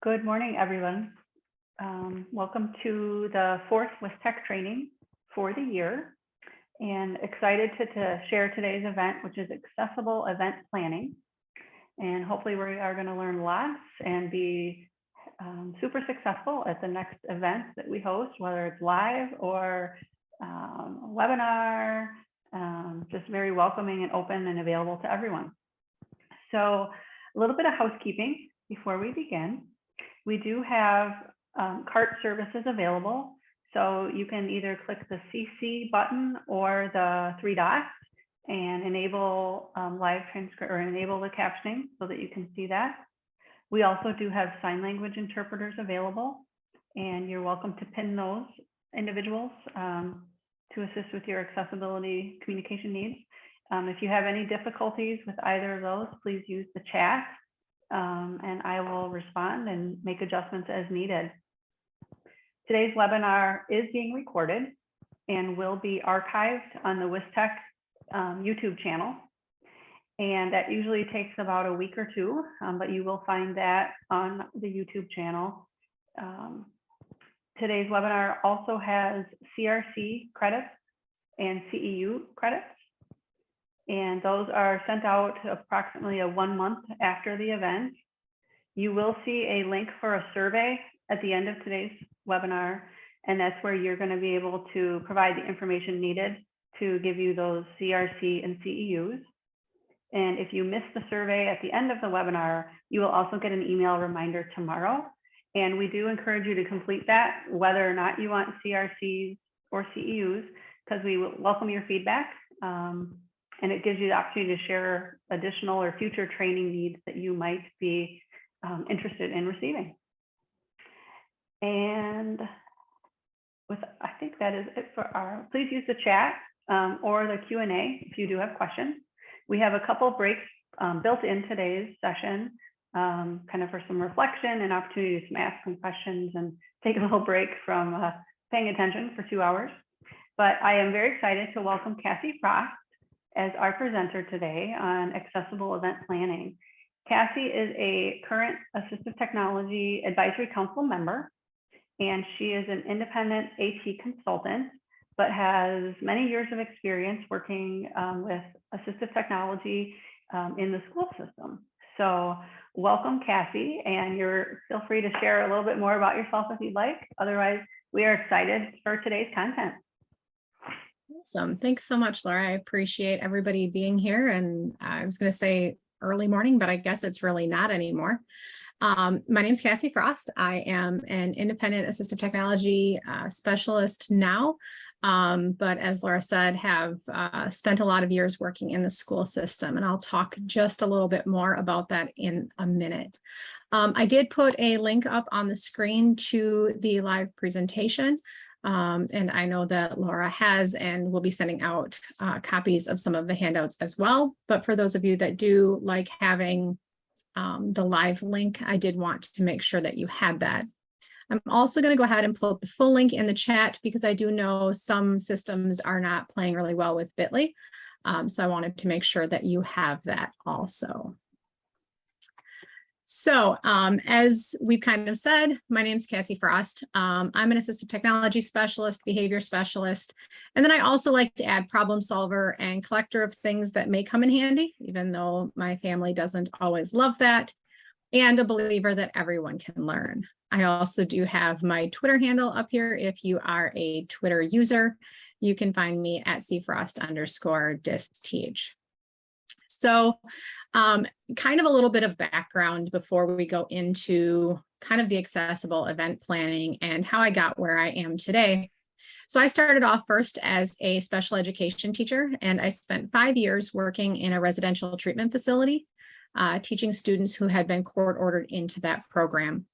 Good morning, everyone. Welcome to the fourth WisTech training for the year, and excited to share today's event, which is accessible event planning. And hopefully we are going to learn lots and be super successful at the next event that we host, whether it's live or a webinar, just very welcoming and open and available to everyone. So a little bit of housekeeping before we begin. We do have cart services available. So you can either click the CC button or the three dots and enable live transcript or enable the captioning so that you can see that. We also do have sign language interpreters available, and you're welcome to pin those individuals to assist with your accessibility communication needs. If you have any difficulties with either of those, please use the chat and I will respond and make adjustments as needed. Today's webinar is being recorded and will be archived on the WisTech YouTube channel. And that usually takes about a week or two, but you will find that on the YouTube channel. Today's webinar also has CRC credits and CEU credits. And those are sent out approximately 1 month after the event. You will see a link for a survey at the end of today's webinar, and that's where you're going to be able to provide the information needed to give you those CRC and CEUs. And if you miss the survey at the end of the webinar, you will also get an email reminder tomorrow. And we do encourage you to complete that, whether or not you want CRCs or CEUs, because we welcome your feedback. And it gives you the opportunity to share additional or future training needs that you might be interested in receiving. And I think that is it for please use the chat or the Q&A if you do have questions. We have a couple of breaks built in today's session, kind of for some reflection and opportunity to ask some questions and take a little break from paying attention for 2 hours. But I am very excited to welcome Cassie Frost as our presenter today on accessible event planning. Cassie is a current Assistive Technology Advisory Council member, and she is an independent AT consultant, but has many years of experience working with assistive technology in the school system. So welcome, Cassie, and feel free to share a little bit more about yourself if you'd like. Otherwise, we are excited for today's content. Awesome. Thanks so much, Laura. I appreciate everybody being here. And I was going to say early morning, but I guess it's really not anymore. My name is Cassie Frost. I am an independent assistive technology specialist now, but as Laura said, have spent a lot of years working in the school system. And I'll talk just a little bit more about that in a minute. I did put a link up on the screen to the live presentation. And I know that Laura has and will be sending out copies of some of the handouts as well. But for those of you that do like having the live link, I did want to make sure that you had that. I'm also going to go ahead and pull up the full link in the chat because I do know some systems are not playing really well with Bitly. So I wanted to make sure that you have that also. So as we've kind of said, my name is Cassie Frost. I'm an assistive technology specialist, behavior specialist, and then I also like to add problem solver and collector of things that may come in handy, even though my family doesn't always love that, and a believer that everyone can learn. I also do have my Twitter handle up here. If you are a Twitter user, you can find me at cfrost_disteach. So kind of a little bit of background before we go into kind of the accessible event planning and how I got where I am today. So I started off first as a special education teacher, and I spent 5 years working in a residential treatment facility, teaching students who had been court ordered into that program.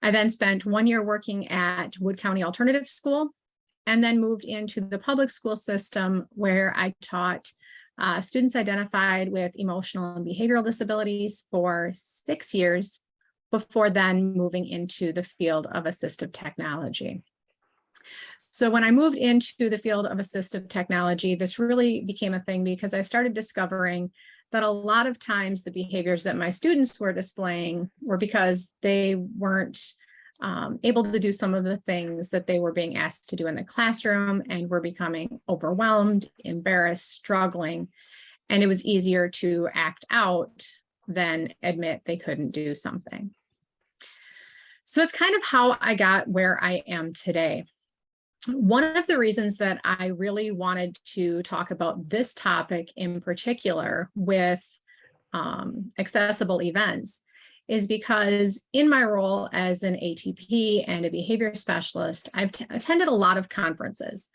I then spent 1 year working at Wood County Alternative School, and then moved into the public school system where I taught students identified with emotional and behavioral disabilities for 6 years before then moving into the field of assistive technology. So when I moved into the field of assistive technology, this really became a thing because I started discovering but a lot of times the behaviors that my students were displaying were because they weren't able to do some of the things that they were being asked to do in the classroom and were becoming overwhelmed, embarrassed, struggling. And it was easier to act out than admit they couldn't do something. So that's kind of how I got where I am today. One of the reasons that I really wanted to talk about this topic in particular with accessible events is because in my role as an ATP and a behavior specialist, I've attended a lot of conferences,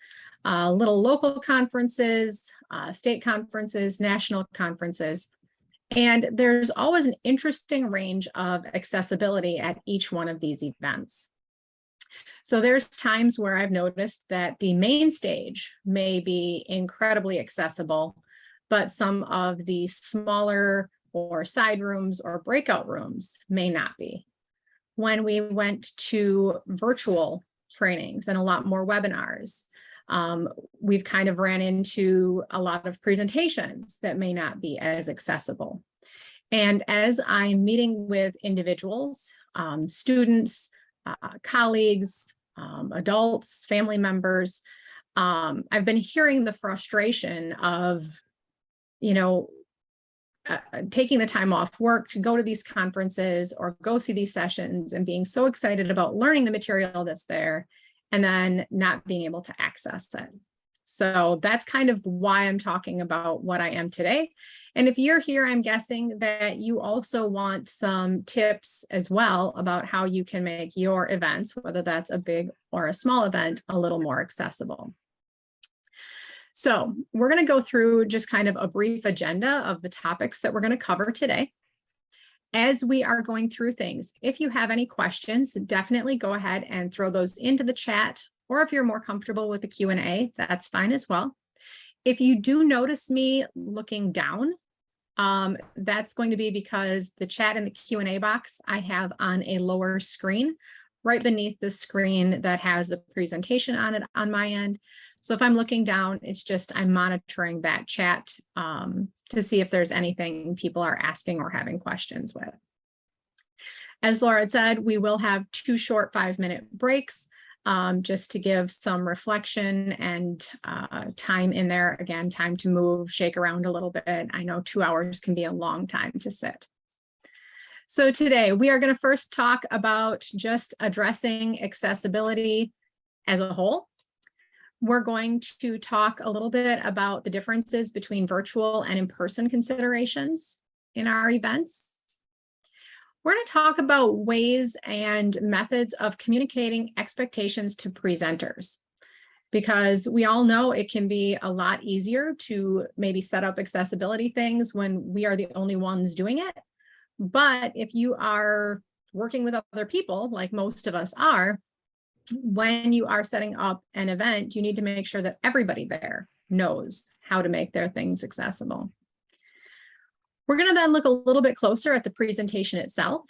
little local conferences, state conferences, national conferences, and there's always an interesting range of accessibility at each one of these events. So there's times where I've noticed that the main stage may be incredibly accessible, but some of the smaller or side rooms or breakout rooms may not be. When we went to virtual trainings and a lot more webinars, we've kind of ran into a lot of presentations that may not be as accessible. And as I'm meeting with individuals, students, colleagues, adults, family members, I've been hearing the frustration of, taking the time off work to go to these conferences or go see these sessions and being so excited about learning the material that's there and then not being able to access it. So that's kind of why I'm talking about what I am today. And if you're here, I'm guessing that you also want some tips as well about how you can make your events, whether that's a big or a small event, a little more accessible. So we're going to go through just kind of a brief agenda of the topics that we're going to cover today. As we are going through things, if you have any questions, definitely go ahead and throw those into the chat, or if you're more comfortable with the Q&A, that's fine as well. If you do notice me looking down, that's going to be because the chat and the Q&A box I have on a lower screen, right beneath the screen that has the presentation on it on my end. So if I'm looking down, it's just I'm monitoring that chat to see if there's anything people are asking or having questions with. As Laura had said, we will have 2 short 5-minute breaks just to give some reflection and time in there. Again, time to move, shake around a little bit. I know 2 hours can be a long time to sit. So today we are going to first talk about just addressing accessibility as a whole. We're going to talk a little bit about the differences between virtual and in-person considerations in our events. We're going to talk about ways and methods of communicating expectations to presenters, because we all know it can be a lot easier to maybe set up accessibility things when we are the only ones doing it. But if you are working with other people, like most of us are, when you are setting up an event, you need to make sure that everybody there knows how to make their things accessible. We're going to then look a little bit closer at the presentation itself,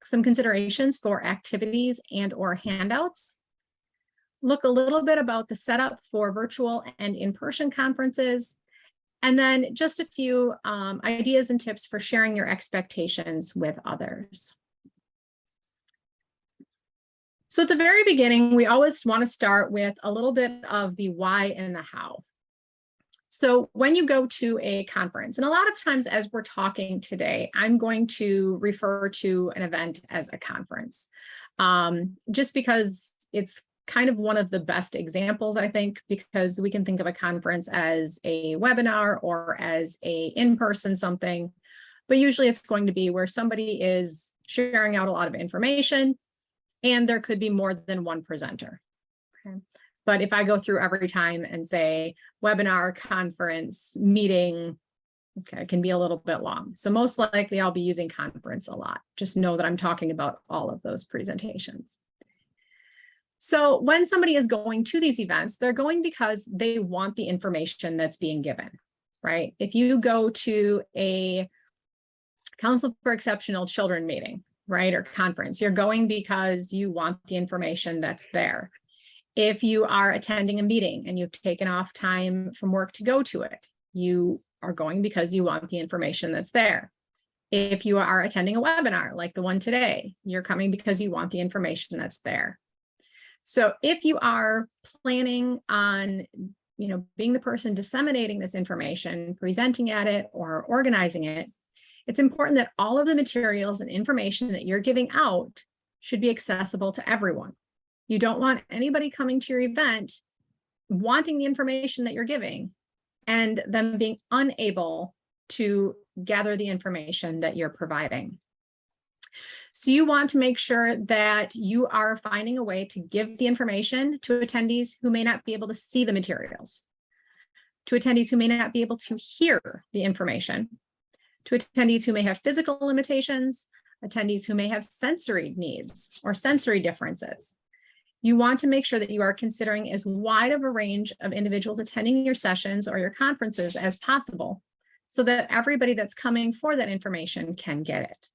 some considerations for activities and or handouts, look a little bit about the setup for virtual and in-person conferences, and then just a few ideas and tips for sharing your expectations with others. So at the very beginning, we always want to start with a little bit of the why and the how. So when you go to a conference, and a lot of times as we're talking today, I'm going to refer to an event as a conference, just because it's kind of one of the best examples, I think, because we can think of a conference as a webinar or as a in-person something, but usually it's going to be where somebody is sharing out a lot of information, and there could be more than one presenter. Okay. But if I go through every time and say webinar, conference, meeting, okay, it can be a little bit long. So most likely I'll be using conference a lot. Just know that I'm talking about all of those presentations. So when somebody is going to these events, they're going because they want the information that's being given, right? If you go to a Council for Exceptional Children meeting, right, or conference, you're going because you want the information that's there. If you are attending a meeting and you've taken off time from work to go to it, you are going because you want the information that's there. If you are attending a webinar like the one today, you're coming because you want the information that's there. So if you are planning on, being the person disseminating this information, presenting at it, or organizing it, it's important that all of the materials and information that you're giving out should be accessible to everyone. You don't want anybody coming to your event wanting the information that you're giving and them being unable to gather the information that you're providing. So you want to make sure that you are finding a way to give the information to attendees who may not be able to see the materials, to attendees who may not be able to hear the information, to attendees who may have physical limitations, attendees who may have sensory needs or sensory differences. You want to make sure that you are considering as wide of a range of individuals attending your sessions or your conferences as possible, so that everybody that's coming for that information can get it.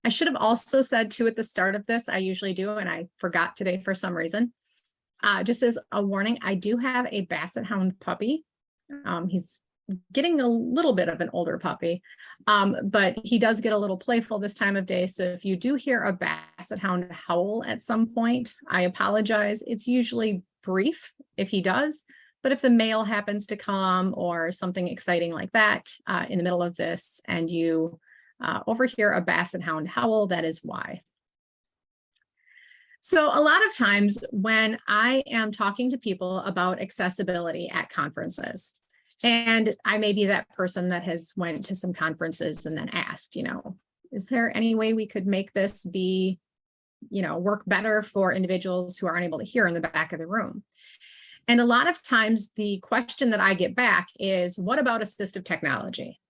I should have also said too at the start of this, I usually do, and I forgot today for some reason. Just as a warning, I do have a Basset Hound puppy. He's getting a little bit of an older puppy, but he does get a little playful this time of day. So if you do hear a Basset Hound howl at some point, I apologize. It's usually brief if he does, but if the mail happens to come or something exciting like that in the middle of this and you overhear a Basset Hound howl, that is why. So a lot of times when I am talking to people about accessibility at conferences, and I may be that person that has went to some conferences and then asked, is there any way we could make this be, work better for individuals who are unable to hear in the back of the room? And a lot of times the question that I get back is, what about assistive technology,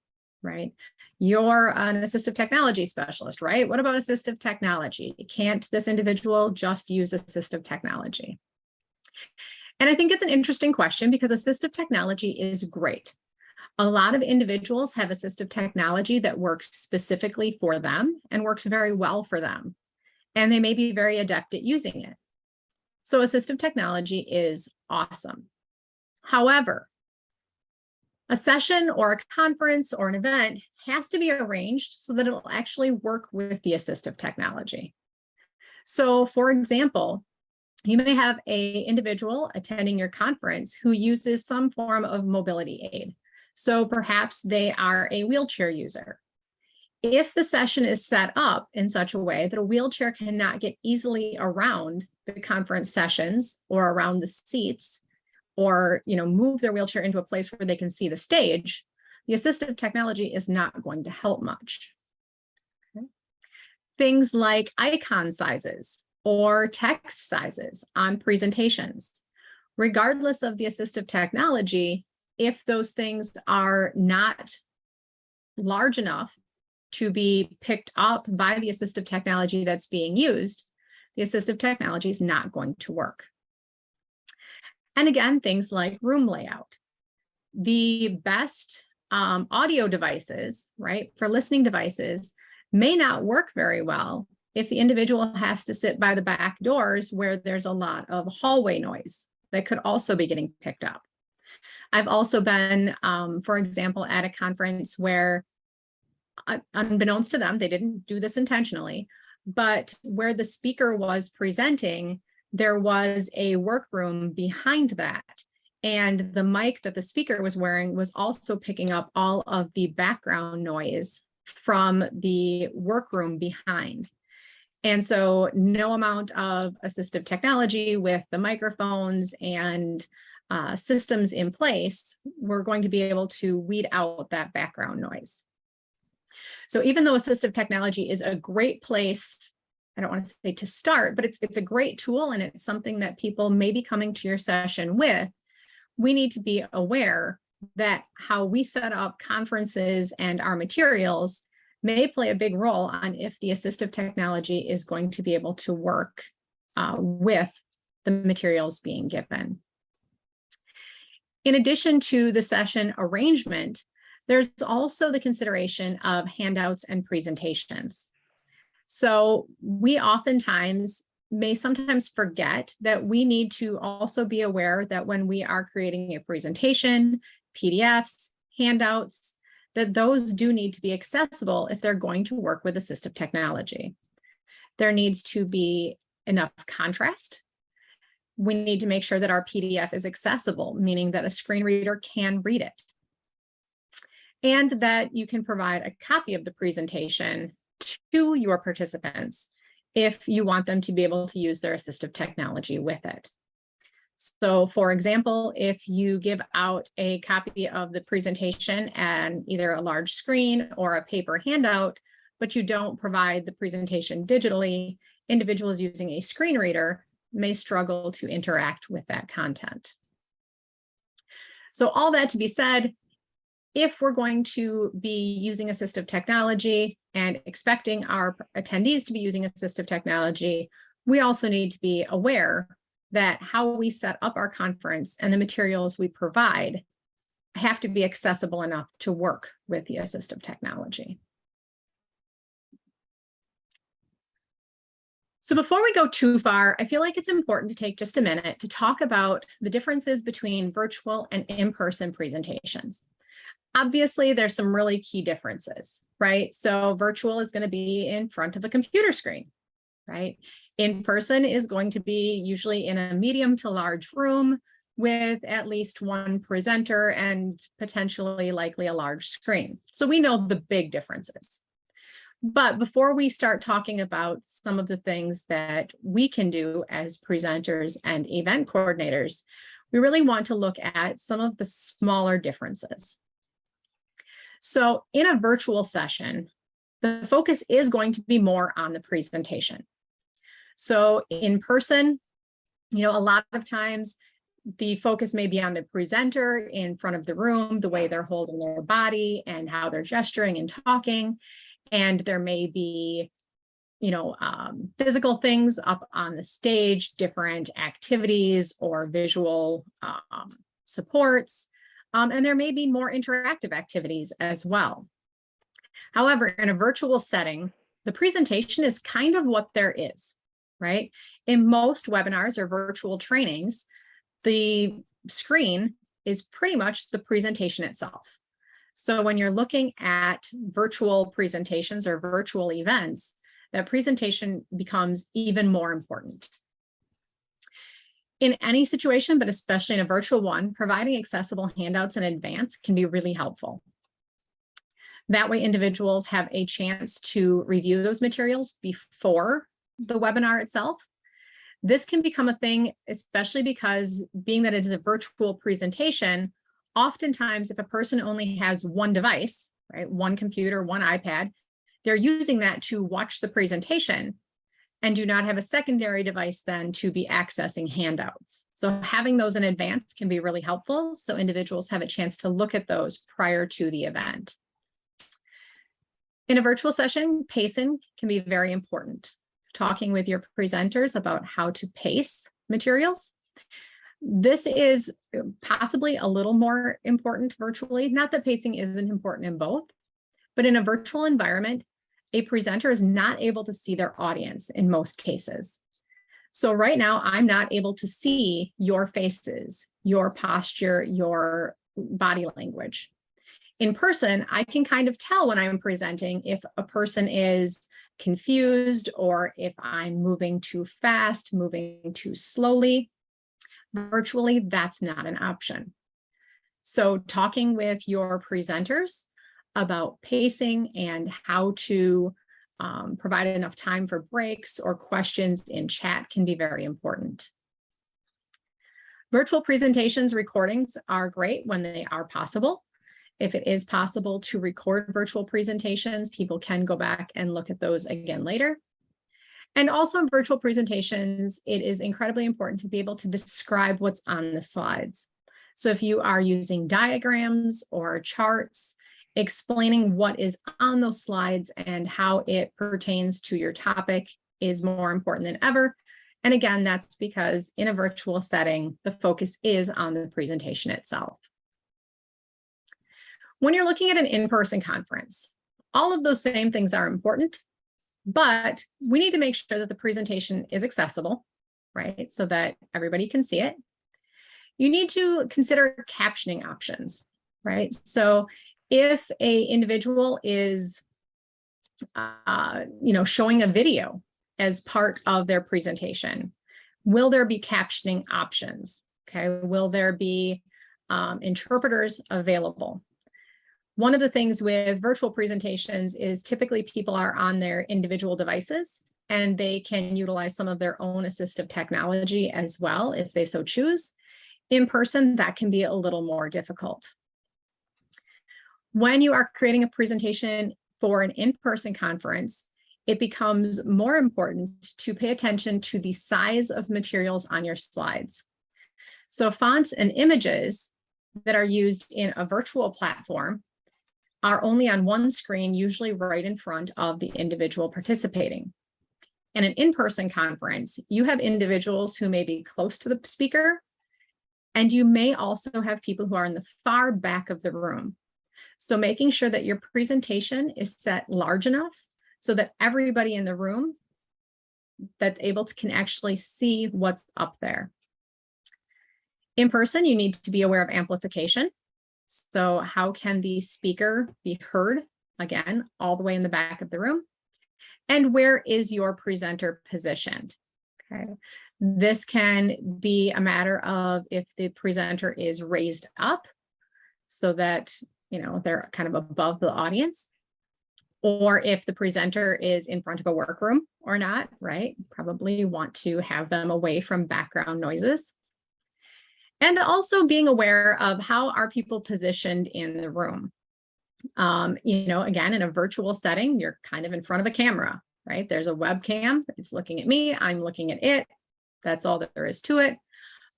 right? You're an assistive technology specialist, right? What about assistive technology? Can't this individual just use assistive technology? And I think it's an interesting question because assistive technology is great. A lot of individuals have assistive technology that works specifically for them and works very well for them. And they may be very adept at using it. So assistive technology is awesome. However, a session or a conference or an event has to be arranged so that it will actually work with the assistive technology. So for example, you may have an individual attending your conference who uses some form of mobility aid. So perhaps they are a wheelchair user. If the session is set up in such a way that a wheelchair cannot get easily around the conference sessions or around the seats, or move their wheelchair into a place where they can see the stage, the assistive technology is not going to help much. Okay. Things like icon sizes or text sizes on presentations. Regardless of the assistive technology, if those things are not large enough to be picked up by the assistive technology that's being used, the assistive technology is not going to work. And again, things like room layout. The best audio devices, right, for listening devices may not work very well if the individual has to sit by the back doors where there's a lot of hallway noise that could also be getting picked up. I've also been, for example, at a conference where, unbeknownst to them, they didn't do this intentionally, but where the speaker was presenting, there was a workroom behind that. And the mic that the speaker was wearing was also picking up all of the background noise from the workroom behind. And so no amount of assistive technology with the microphones and systems in place were going to be able to weed out that background noise. So even though assistive technology is a great place, I don't want to say to start, but it's a great tool and it's something that people may be coming to your session with, we need to be aware that how we set up conferences and our materials may play a big role on if the assistive technology is going to be able to work with the materials being given. In addition to the session arrangement, there's also the consideration of handouts and presentations. So we oftentimes may sometimes forget that we need to also be aware that when we are creating a presentation, PDFs, handouts, that those do need to be accessible if they're going to work with assistive technology. There needs to be enough contrast. We need to make sure that our PDF is accessible, meaning that a screen reader can read it. And that you can provide a copy of the presentation to your participants if you want them to be able to use their assistive technology with it. So for example, if you give out a copy of the presentation and either a large screen or a paper handout, but you don't provide the presentation digitally, individuals using a screen reader may struggle to interact with that content. So all that to be said, if we're going to be using assistive technology and expecting our attendees to be using assistive technology, we also need to be aware that how we set up our conference and the materials we provide have to be accessible enough to work with the assistive technology. So before we go too far, I feel like it's important to take just a minute to talk about the differences between virtual and in-person presentations. Obviously, there's some really key differences, right? So virtual is going to be in front of a computer screen, right? In person is going to be usually in a medium to large room with at least one presenter and potentially likely a large screen. So we know the big differences. But before we start talking about some of the things that we can do as presenters and event coordinators, we really want to look at some of the smaller differences. So in a virtual session, the focus is going to be more on the presentation. So in person, a lot of times the focus may be on the presenter in front of the room, the way they're holding their body and how they're gesturing and talking. And there may be, physical things up on the stage, different activities or visual supports. And there may be more interactive activities as well. However, in a virtual setting, the presentation is kind of what there is, right? In most webinars or virtual trainings, the screen is pretty much the presentation itself. So when you're looking at virtual presentations or virtual events, that presentation becomes even more important. In any situation, but especially in a virtual one, providing accessible handouts in advance can be really helpful. That way, individuals have a chance to review those materials before the webinar itself. This can become a thing, especially because being that it is a virtual presentation, oftentimes if a person only has one device, right, one computer, one iPad, they're using that to watch the presentation and do not have a secondary device then to be accessing handouts. So having those in advance can be really helpful so individuals have a chance to look at those prior to the event. In a virtual session, pacing can be very important. Talking with your presenters about how to pace materials. This is possibly a little more important virtually. Not that pacing isn't important in both, but in a virtual environment, a presenter is not able to see their audience in most cases. So right now, I'm not able to see your faces, your posture, your body language. In person, I can kind of tell when I'm presenting if a person is confused or if I'm moving too fast, moving too slowly. Virtually, that's not an option. So talking with your presenters about pacing and how to provide enough time for breaks or questions in chat can be very important. Virtual presentations recordings are great when they are possible. If it is possible to record virtual presentations, people can go back and look at those again later. And also in virtual presentations, it is incredibly important to be able to describe what's on the slides. So if you are using diagrams or charts, explaining what is on those slides and how it pertains to your topic is more important than ever. And again, that's because in a virtual setting, the focus is on the presentation itself. When you're looking at an in-person conference, all of those same things are important, But we need to make sure that the presentation is accessible, right? So that everybody can see it. You need to consider captioning options, right? So if a individual is, showing a video as part of their presentation, will there be captioning options? Okay, will there be interpreters available? One of the things with virtual presentations is typically people are on their individual devices and they can utilize some of their own assistive technology as well if they so choose. In person, that can be a little more difficult. When you are creating a presentation for an in-person conference, it becomes more important to pay attention to the size of materials on your slides. So fonts and images that are used in a virtual platform are only on one screen, usually right in front of the individual participating. In an in-person conference, you have individuals who may be close to the speaker, and you may also have people who are in the far back of the room. So making sure that your presentation is set large enough so that everybody in the room that's able to can actually see what's up there. In person, you need to be aware of amplification. So how can the speaker be heard, again, all the way in the back of the room? And where is your presenter positioned? Okay. This can be a matter of if the presenter is raised up so that, they're kind of above the audience, or if the presenter is in front of a workroom or not, right? Probably want to have them away from background noises. And also being aware of how are people positioned in the room. Again, in a virtual setting, you're kind of in front of a camera, right? There's a webcam, it's looking at me, I'm looking at it. That's all that there is to it.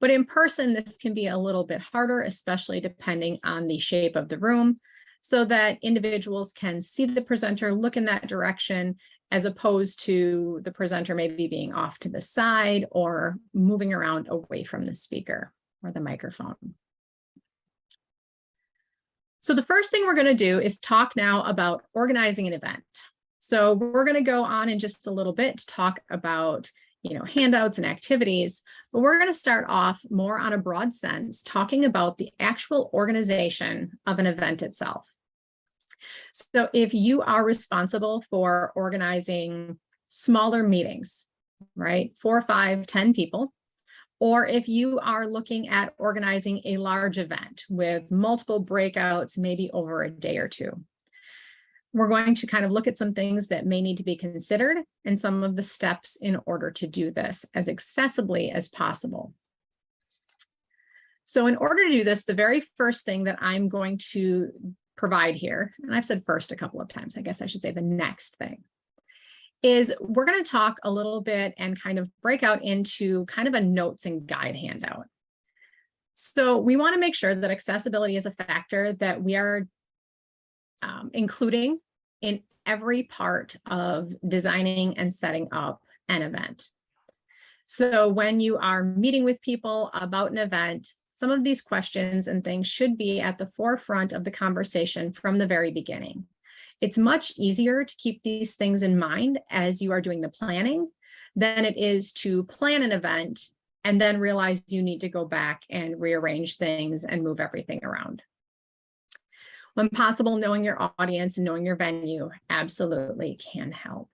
But in person, this can be a little bit harder, especially depending on the shape of the room, so that individuals can see the presenter, look in that direction, as opposed to the presenter maybe being off to the side or moving around away from the speaker or the microphone. So the first thing we're going to do is talk now about organizing an event. So we're going to go on in just a little bit to talk about handouts and activities, but we're going to start off more on a broad sense, talking about the actual organization of an event itself. So if you are responsible for organizing smaller meetings, right, 4, 5, 10 people, or if you are looking at organizing a large event with multiple breakouts, maybe over a day or two, we're going to kind of look at some things that may need to be considered and some of the steps in order to do this as accessibly as possible. So in order to do this, the very first thing that I'm going to provide here, and I've said first a couple of times, I guess I should say the next thing, is we're going to talk a little bit and kind of break out into kind of a notes and guide handout. So we want to make sure that accessibility is a factor that we are including in every part of designing and setting up an event. So when you are meeting with people about an event, some of these questions and things should be at the forefront of the conversation from the very beginning. It's much easier to keep these things in mind as you are doing the planning than it is to plan an event and then realize you need to go back and rearrange things and move everything around. When possible, knowing your audience and knowing your venue absolutely can help.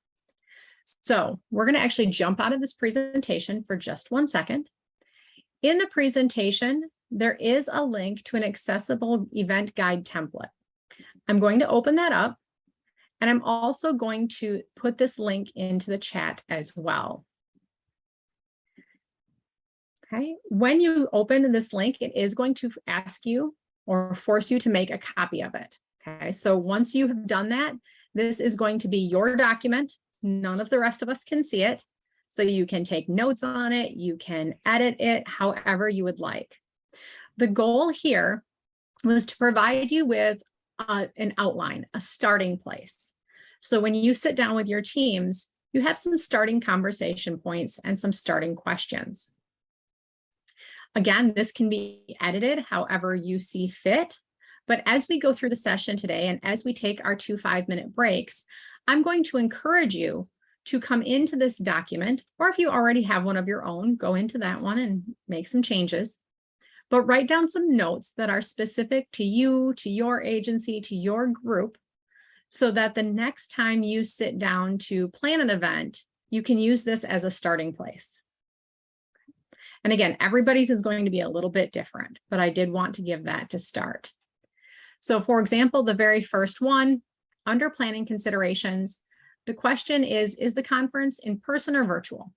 So we're going to actually jump out of this presentation for just 1 second. In the presentation, there is a link to an accessible event guide template. I'm going to open that up, and I'm also going to put this link into the chat as well. Okay, when you open this link, it is going to ask you or force you to make a copy of it. Okay, so once you have done that, this is going to be your document. None of the rest of us can see it. So you can take notes on it, you can edit it however you would like. The goal here was to provide you with an outline, a starting place. So when you sit down with your teams, you have some starting conversation points and some starting questions. Again, this can be edited however you see fit, but as we go through the session today and as we take our 2 5-minute breaks, I'm going to encourage you to come into this document, or if you already have one of your own, go into that one and make some changes, but write down some notes that are specific to you, to your agency, to your group, so that the next time you sit down to plan an event, you can use this as a starting place. And again, everybody's is going to be a little bit different, but I did want to give that to start. So for example, the very first one, under planning considerations, the question is the conference in person or virtual?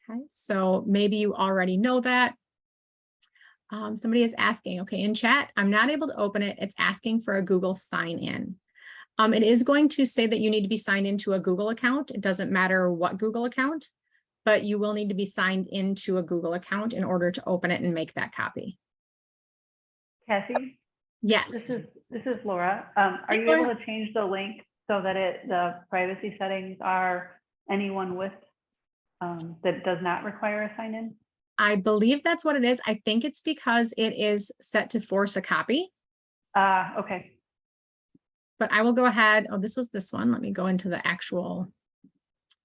Okay, so maybe you already know that. Somebody is asking, okay, in chat, I'm not able to open it. It's asking for a Google sign in. It is going to say that you need to be signed into a Google account. It doesn't matter what Google account, but you will need to be signed into a Google account in order to open it and make that copy. Cassie? Yes. This is Laura. Are you able to change the link so that the privacy settings are anyone with that does not require a sign in? I believe that's what it is. I think it's because it is set to force a copy. Okay. But I will go ahead. Oh, this was this one. Let me go into the actual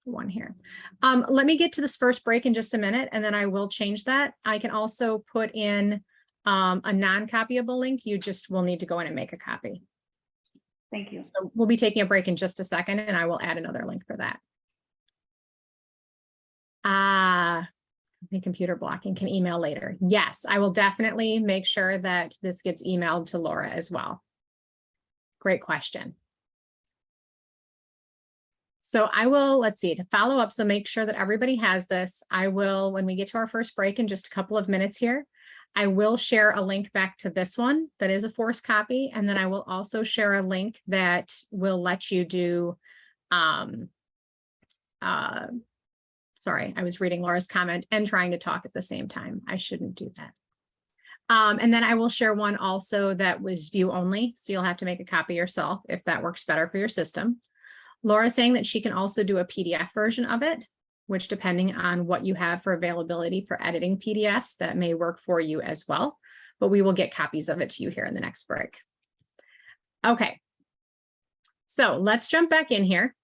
one here. Let me get to this first break in just a minute, and then I will change that. I can also put in a non-copyable link. You just will need to go in and make a copy. Thank you. So we'll be taking a break in just a second, and I will add another link for that. I think computer blocking can email later. Yes, I will definitely make sure that this gets emailed to Laura as well. Great question. So I will, let's see, to follow up, so make sure that everybody has this. I will, when we get to our first break in just a couple of minutes here, I will share a link back to this one that is a forced copy. And then I will also share a link that will let you do, sorry, I was reading Laura's comment and trying to talk at the same time. I shouldn't do that. And then I will share one also that was view only. So you'll have to make a copy yourself if that works better for your system. Laura's saying that she can also do a PDF version of it, which depending on what you have for availability for editing PDFs, that may work for you as well. But we will get copies of it to you here in the next break. Okay, so let's jump back in here.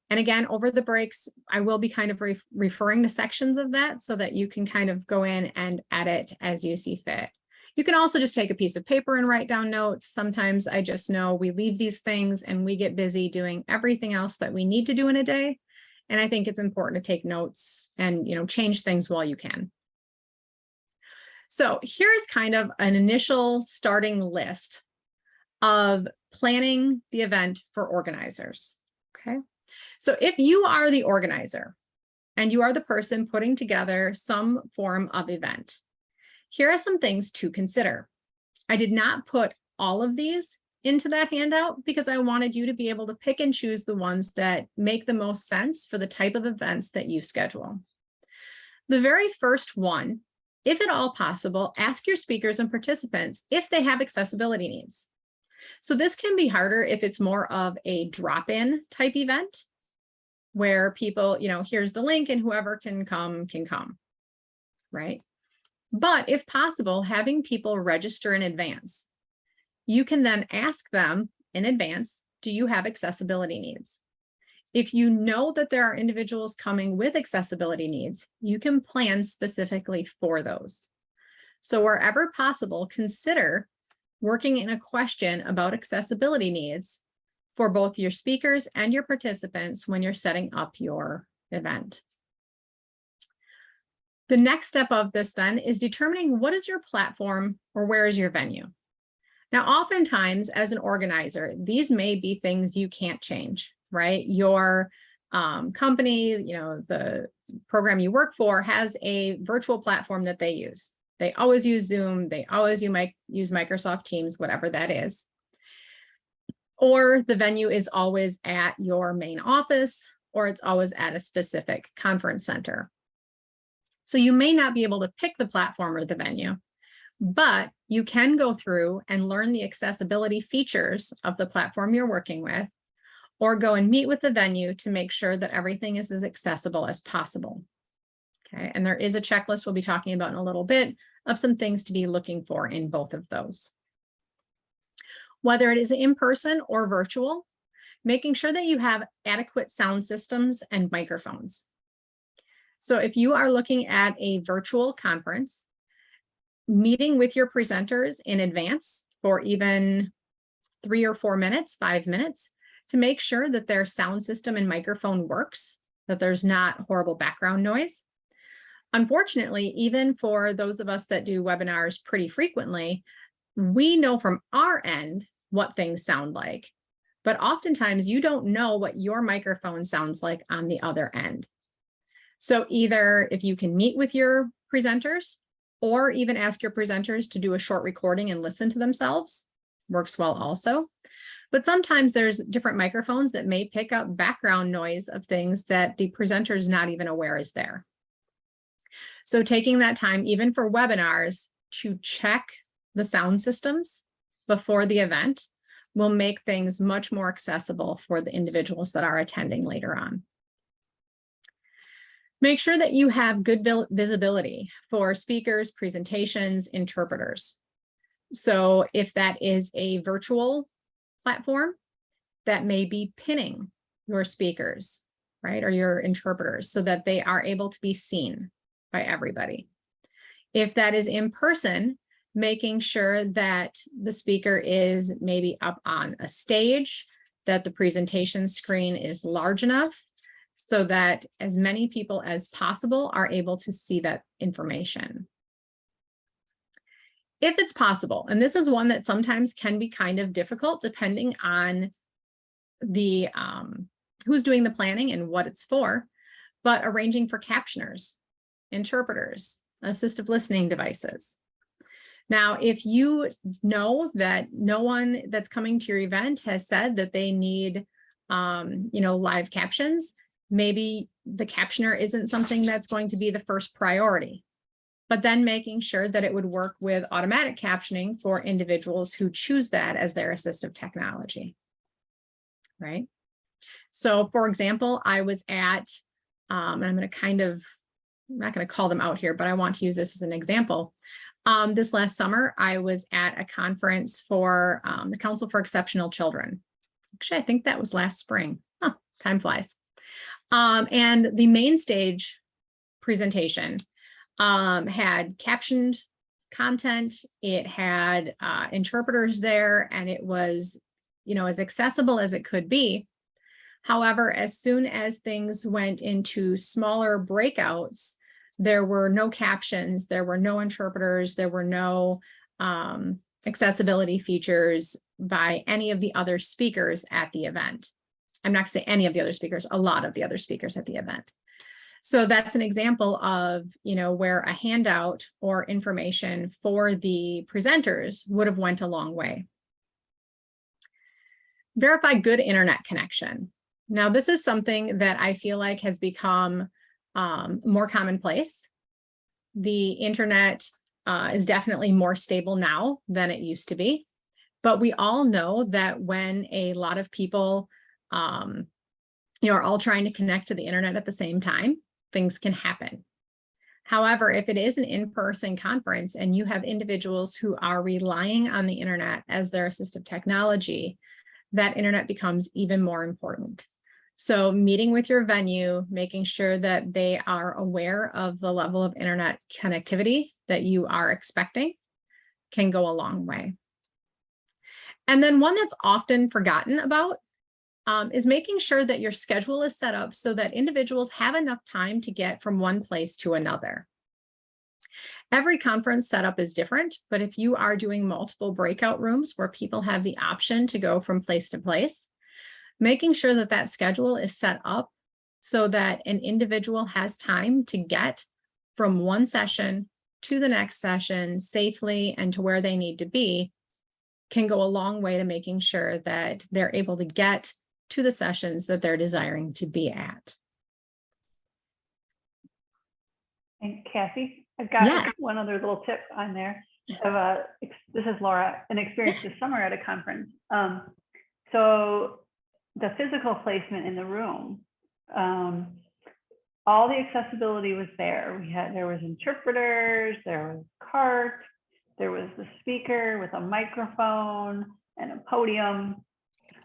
And again, over the breaks, I will be kind of referring to sections of that so that you can kind of go in and edit as you see fit. You can also just take a piece of paper and write down notes. Sometimes I just know we leave these things and we get busy doing everything else that we need to do in a day. And I think it's important to take notes and, change things while you can. So here's kind of an initial starting list of planning the event for organizers. Okay. So if you are the organizer and you are the person putting together some form of event, here are some things to consider. I did not put all of these into that handout because I wanted you to be able to pick and choose the ones that make the most sense for the type of events that you schedule. The very first one, if at all possible, ask your speakers and participants if they have accessibility needs. So this can be harder if it's more of a drop-in type event where people, here's the link and whoever can come, right? But if possible, having people register in advance. You can then ask them in advance, do you have accessibility needs? If you know that there are individuals coming with accessibility needs, you can plan specifically for those. So wherever possible, consider working in a question about accessibility needs for both your speakers and your participants when you're setting up your event. The next step of this then is determining what is your platform or where is your venue. Now, oftentimes as an organizer, these may be things you can't change, right? Your company, the program you work for has a virtual platform that they use. They always use Zoom, they always use Microsoft Teams, whatever that is. Or the venue is always at your main office, or it's always at a specific conference center. So you may not be able to pick the platform or the venue, but you can go through and learn the accessibility features of the platform you're working with, or go and meet with the venue to make sure that everything is as accessible as possible. Okay, and there is a checklist we'll be talking about in a little bit of some things to be looking for in both of those. Whether it is in person or virtual, making sure that you have adequate sound systems and microphones. So if you are looking at a virtual conference, meeting with your presenters in advance for even 3 or 4 minutes, 5 minutes, to make sure that their sound system and microphone works, that there's not horrible background noise. Unfortunately, even for those of us that do webinars pretty frequently, we know from our end what things sound like, but oftentimes you don't know what your microphone sounds like on the other end. So either if you can meet with your presenters or even ask your presenters to do a short recording and listen to themselves, works well also. But sometimes there's different microphones that may pick up background noise of things that the presenter is not even aware is there. So taking that time, even for webinars, to check the sound systems before the event will make things much more accessible for the individuals that are attending later on. Make sure that you have good visibility for speakers, presentations, interpreters. So if that is a virtual platform, that may be pinning your speakers, right, or your interpreters so that they are able to be seen by everybody. If that is in person, making sure that the speaker is maybe up on a stage, that the presentation screen is large enough so that as many people as possible are able to see that information. If it's possible, and this is one that sometimes can be kind of difficult depending on the who's doing the planning and what it's for, but arranging for captioners, interpreters, assistive listening devices. Now, if you know that no one that's coming to your event has said that they need live captions, maybe the captioner isn't something that's going to be the first priority, but then making sure that it would work with automatic captioning for individuals who choose that as their assistive technology, right? So for example, I was at, and I'm going to I'm not going to call them out here, but I want to use this as an example. This last summer, I was at a conference for the Council for Exceptional Children. Actually, I think that was last spring. Huh, time flies. And the main stage presentation had captioned content, it had interpreters there, and it was, as accessible as it could be. However, as soon as things went into smaller breakouts, there were no captions, there were no interpreters, there were no accessibility features by any of the other speakers at the event. I'm not going to say any of the other speakers, a lot of the other speakers at the event. So that's an example of, where a handout or information for the presenters would have went a long way. Verify good internet connection. Now, this is something that I feel like has become more commonplace. The internet is definitely more stable now than it used to be, but we all know that when a lot of people, are all trying to connect to the internet at the same time, things can happen. However, if it is an in-person conference and you have individuals who are relying on the internet as their assistive technology, that internet becomes even more important. So meeting with your venue, making sure that they are aware of the level of internet connectivity that you are expecting can go a long way. And then one that's often forgotten about is making sure that your schedule is set up so that individuals have enough time to get from one place to another. Every conference setup is different, but if you are doing multiple breakout rooms where people have the option to go from place to place, making sure that that schedule is set up so that an individual has time to get from one session to the next session safely and to where they need to be can go a long way to making sure that they're able to get to the sessions that they're desiring to be at. And Cassie, I've got one other little tip on there. This is Laura, an experience this summer at a conference. So the physical placement in the room, all the accessibility was there. There was interpreters, there was cart, there was the speaker with a microphone and a podium.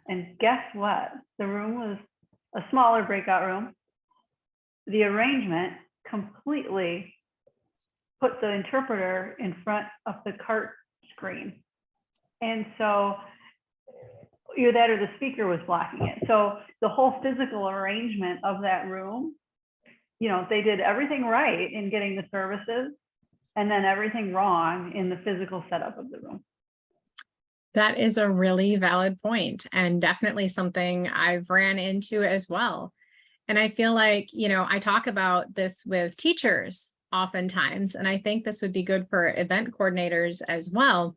And guess what? The room was a smaller breakout room. The arrangement completely put the interpreter in front of the cart screen. And so either that or the speaker was blocking it. So the whole physical arrangement of that room, you know, they did everything right in getting the services and then everything wrong in the physical setup of the room. That is a really valid point, and definitely something I've ran into as well. And I feel like, you know, I talk about this with teachers oftentimes, and I think this would be good for event coordinators as well.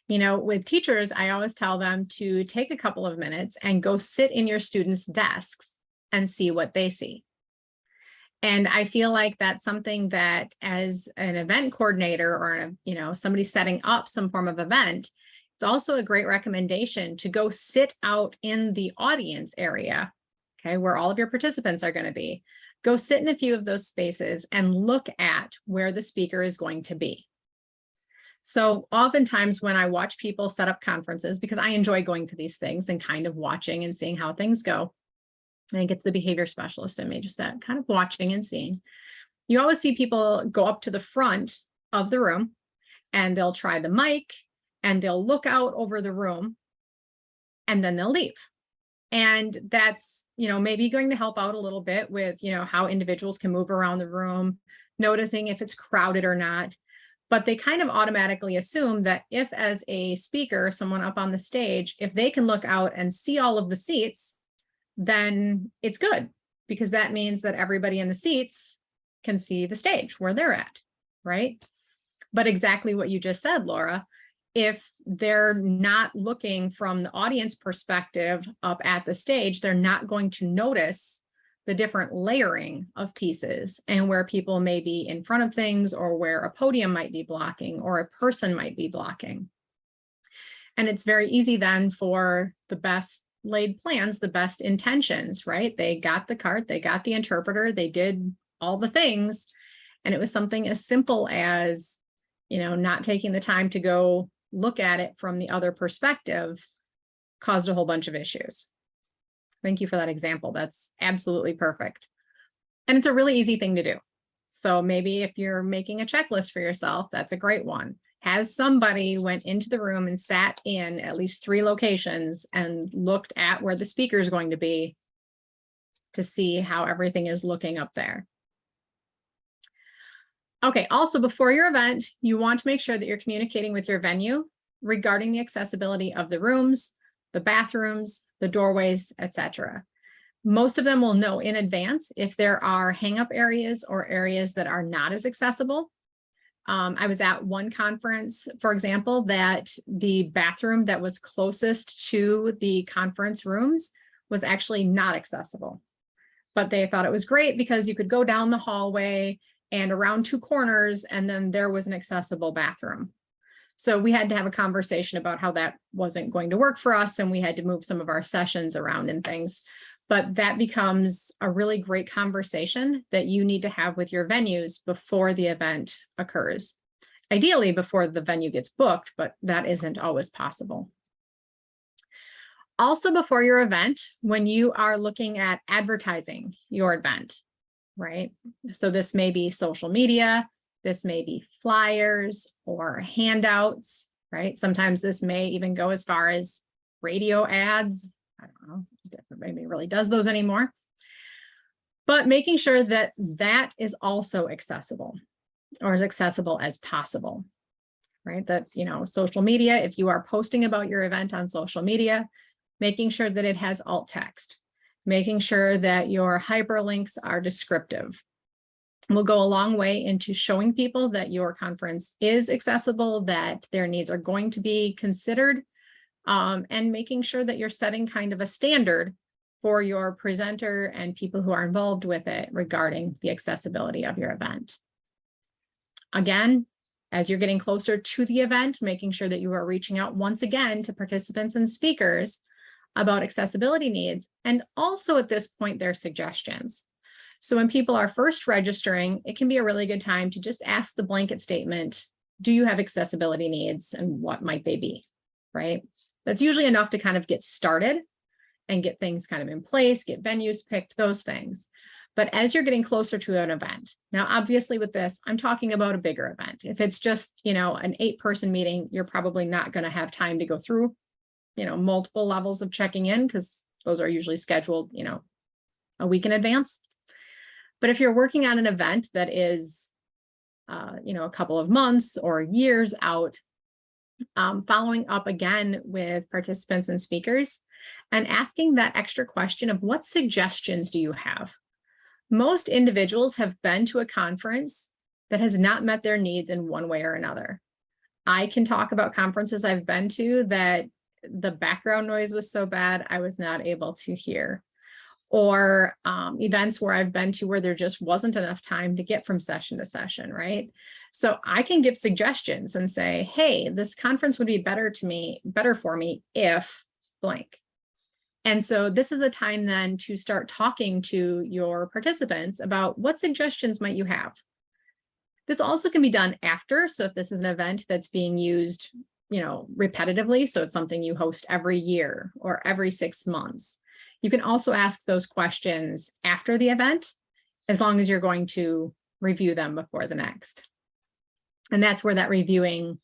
You know, with teachers, I always tell them to take a couple of minutes and go sit in your students' desks and see what they see. And I feel like that's something that as an event coordinator or, you know, somebody setting up some form of event, it's also a great recommendation to go sit out in the audience area, okay, where all of your participants are going to be. Go sit in a few of those spaces and look at where the speaker is going to be. So oftentimes when I watch people set up conferences, because I enjoy going to these things and kind of watching and seeing how things go, I think it's the behavior specialist in me, just that kind of watching and seeing. You always see people go up to the front of the room and they'll try the mic and they'll look out over the room and then they'll leave. And that's, you know, maybe going to help out a little bit with, you know, how individuals can move around the room, noticing if it's crowded or not. But they kind of automatically assume that if, as a speaker, someone up on the stage, if they can look out and see all of the seats, then it's good, because that means that everybody in the seats can see the stage where they're at, right? But exactly what you just said, Laura, if they're not looking from the audience perspective up at the stage, they're not going to notice the different layering of pieces and where people may be in front of things or where a podium might be blocking or a person might be blocking. And it's very easy then for the best laid plans, the best intentions, right? They got the cart, they got the interpreter, they did all the things. And it was something as simple as, you know, not taking the time to go look at it from the other perspective caused a whole bunch of issues. Thank you for that example. That's absolutely perfect. And it's a really easy thing to do. So maybe if you're making a checklist for yourself, that's a great one. Has somebody went into the room and sat in at least 3 locations and looked at where the speaker is going to be to see how everything is looking up there. Okay, also before your event, you want to make sure that you're communicating with your venue regarding the accessibility of the rooms, the bathrooms, the doorways, etc. Most of them will know in advance if there are hang-up areas or areas that are not as accessible. I was at one conference, for example, that the bathroom that was closest to the conference rooms was actually not accessible. But they thought it was great because you could go down the hallway and around 2 corners, and then there was an accessible bathroom. So we had to have a conversation about how that wasn't going to work for us, and we had to move some of our sessions around and things. But that becomes a really great conversation that you need to have with your venues before the event occurs. Ideally before the venue gets booked, but that isn't always possible. Also before your event, when you are looking at advertising your event, right? So this may be social media, this may be flyers or handouts, right? Sometimes this may even go as far as radio ads. I don't know if anybody really does those anymore. But making sure that that is also accessible, or as accessible as possible, right? That, you know, social media, if you are posting about your event on social media, making sure that it has alt text, making sure that your hyperlinks are descriptive will go a long way into showing people that your conference is accessible, that their needs are going to be considered, and making sure that you're setting kind of a standard for your presenter and people who are involved with it regarding the accessibility of your event. Again, as you're getting closer to the event, making sure that you are reaching out once again to participants and speakers about accessibility needs, and also at this point, their suggestions. So when people are first registering, it can be a really good time to just ask the blanket statement, do you have accessibility needs and what might they be? right? That's usually enough to kind of get started and get things kind of in place, get venues picked, those things. But as you're getting closer to an event, now, obviously with this, I'm talking about a bigger event. If it's just, an 8-person meeting, you're probably not going to have time to go through, multiple levels of checking in, because those are usually scheduled, a week in advance. But if you're working on an event that is, a couple of months or years out, following up again with participants and speakers and asking that extra question of what suggestions do you have? Most individuals have been to a conference that has not met their needs in one way or another. I can talk about conferences I've been to that the background noise was so bad I was not able to hear, or events where I've been to where there just wasn't enough time to get from session to session, right? So I can give suggestions and say, hey, this conference would be better for me if blank. And so this is a time then to start talking to your participants about what suggestions might you have. This also can be done after. So if this is an event that's being used, repetitively, so it's something you host every year or every 6 months, you can also ask those questions after the event, as long as you're going to review them before the next. And that's where that reviewing,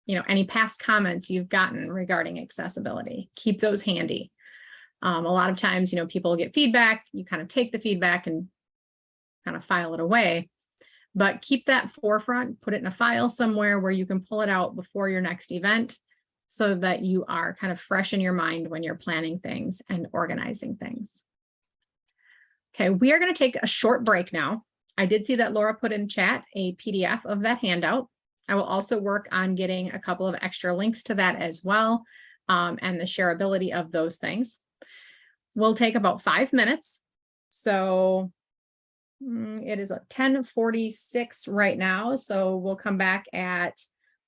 any past comments you've gotten regarding accessibility, keep those handy. A lot of times, people get feedback, you kind of take the feedback and kind of file it away, but keep that forefront, put it in a file somewhere where you can pull it out before your next event, so that you are kind of fresh in your mind when you're planning things and organizing things. Okay, we are going to take a short break now. I did see that Laura put in chat a PDF of that handout. I will also work on getting a couple of extra links to that as well, and the shareability of those things. We'll take about 5 minutes. So it is 10:46 right now. So we'll come back at,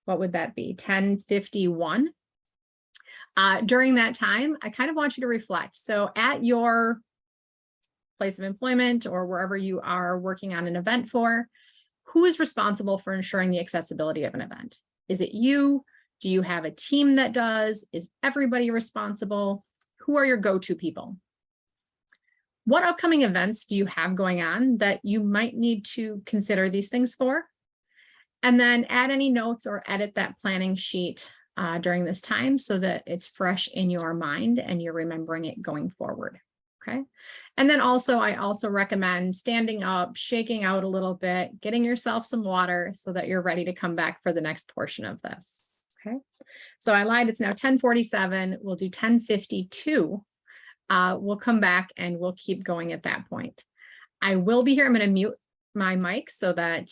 what would that be? 10:51. During that time, I kind of want you to reflect. So at your place of employment or wherever you are working on an event for, who is responsible for ensuring the accessibility of an event? Is it you? Do you have a team that does? Is everybody responsible? Who are your go-to people? What upcoming events do you have going on that you might need to consider these things for? And then add any notes or edit that planning sheet during this time so that it's fresh in your mind and you're remembering it going forward. Okay. And then also, I also recommend standing up, shaking out a little bit, getting yourself some water so that you're ready to come back for the next portion of this. Okay. So I lied, it's now 10:47. We'll do 10:52. We'll come back and we'll keep going at that point. I will be here. I'm going to mute my mic so that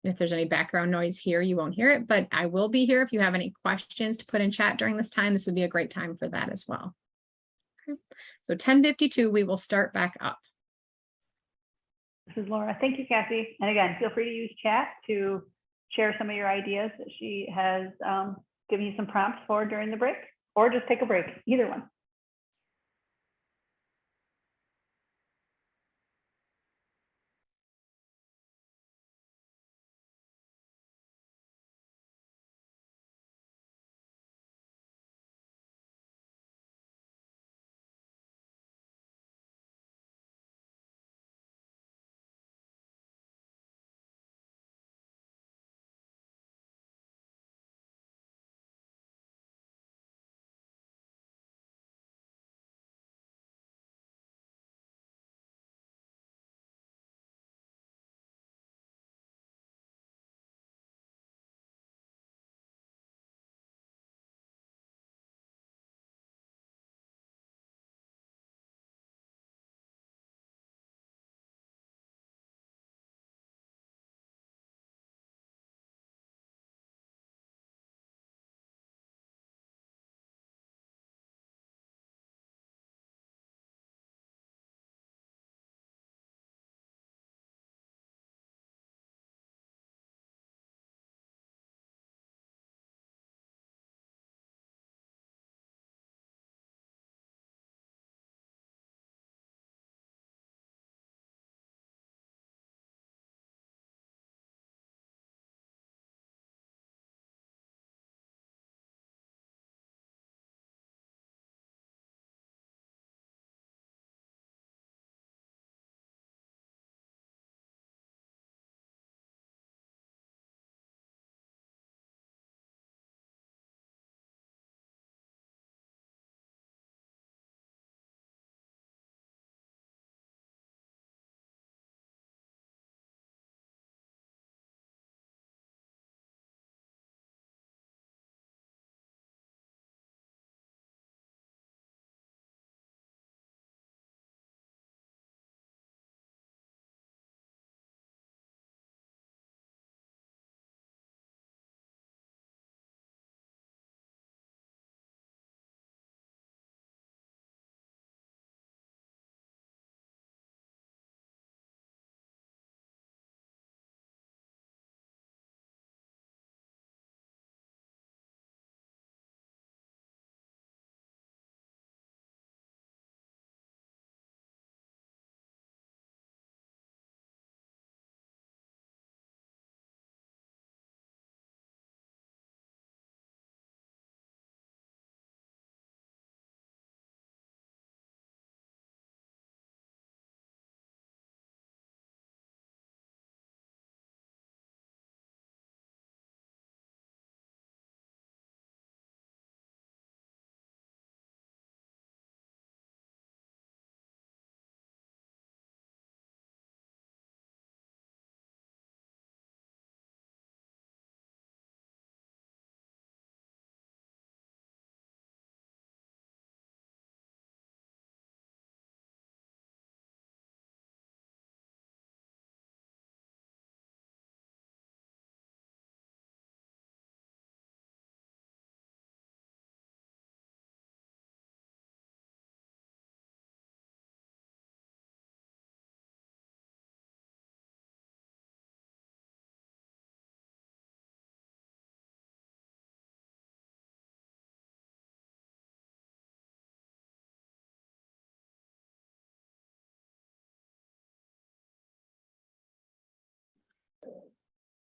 if there's any background noise here, you won't hear it, but I will be here. If you have any questions to put in chat during this time, this would be a great time for that as well. Okay. So 10:52, we will start back up. This is Laura. Thank you, Cassie. And again, feel free to use chat to share some of your ideas that she has given you some prompts for during the break, or just take a break, either one.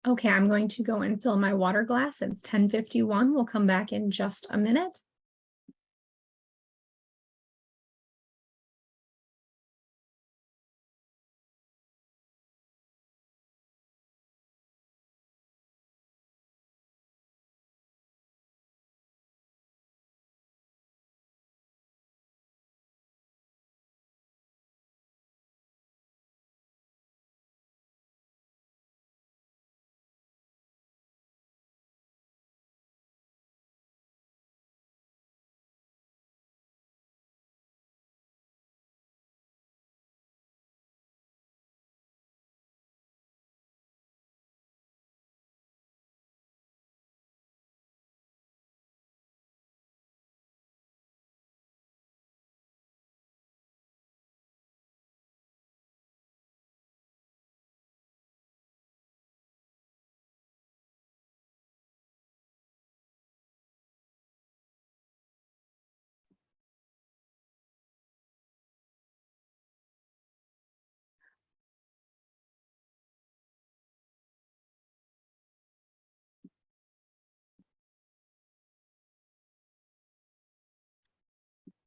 Okay, I'm going to go and fill my water glass. It's 10:51. We'll come back in just a minute.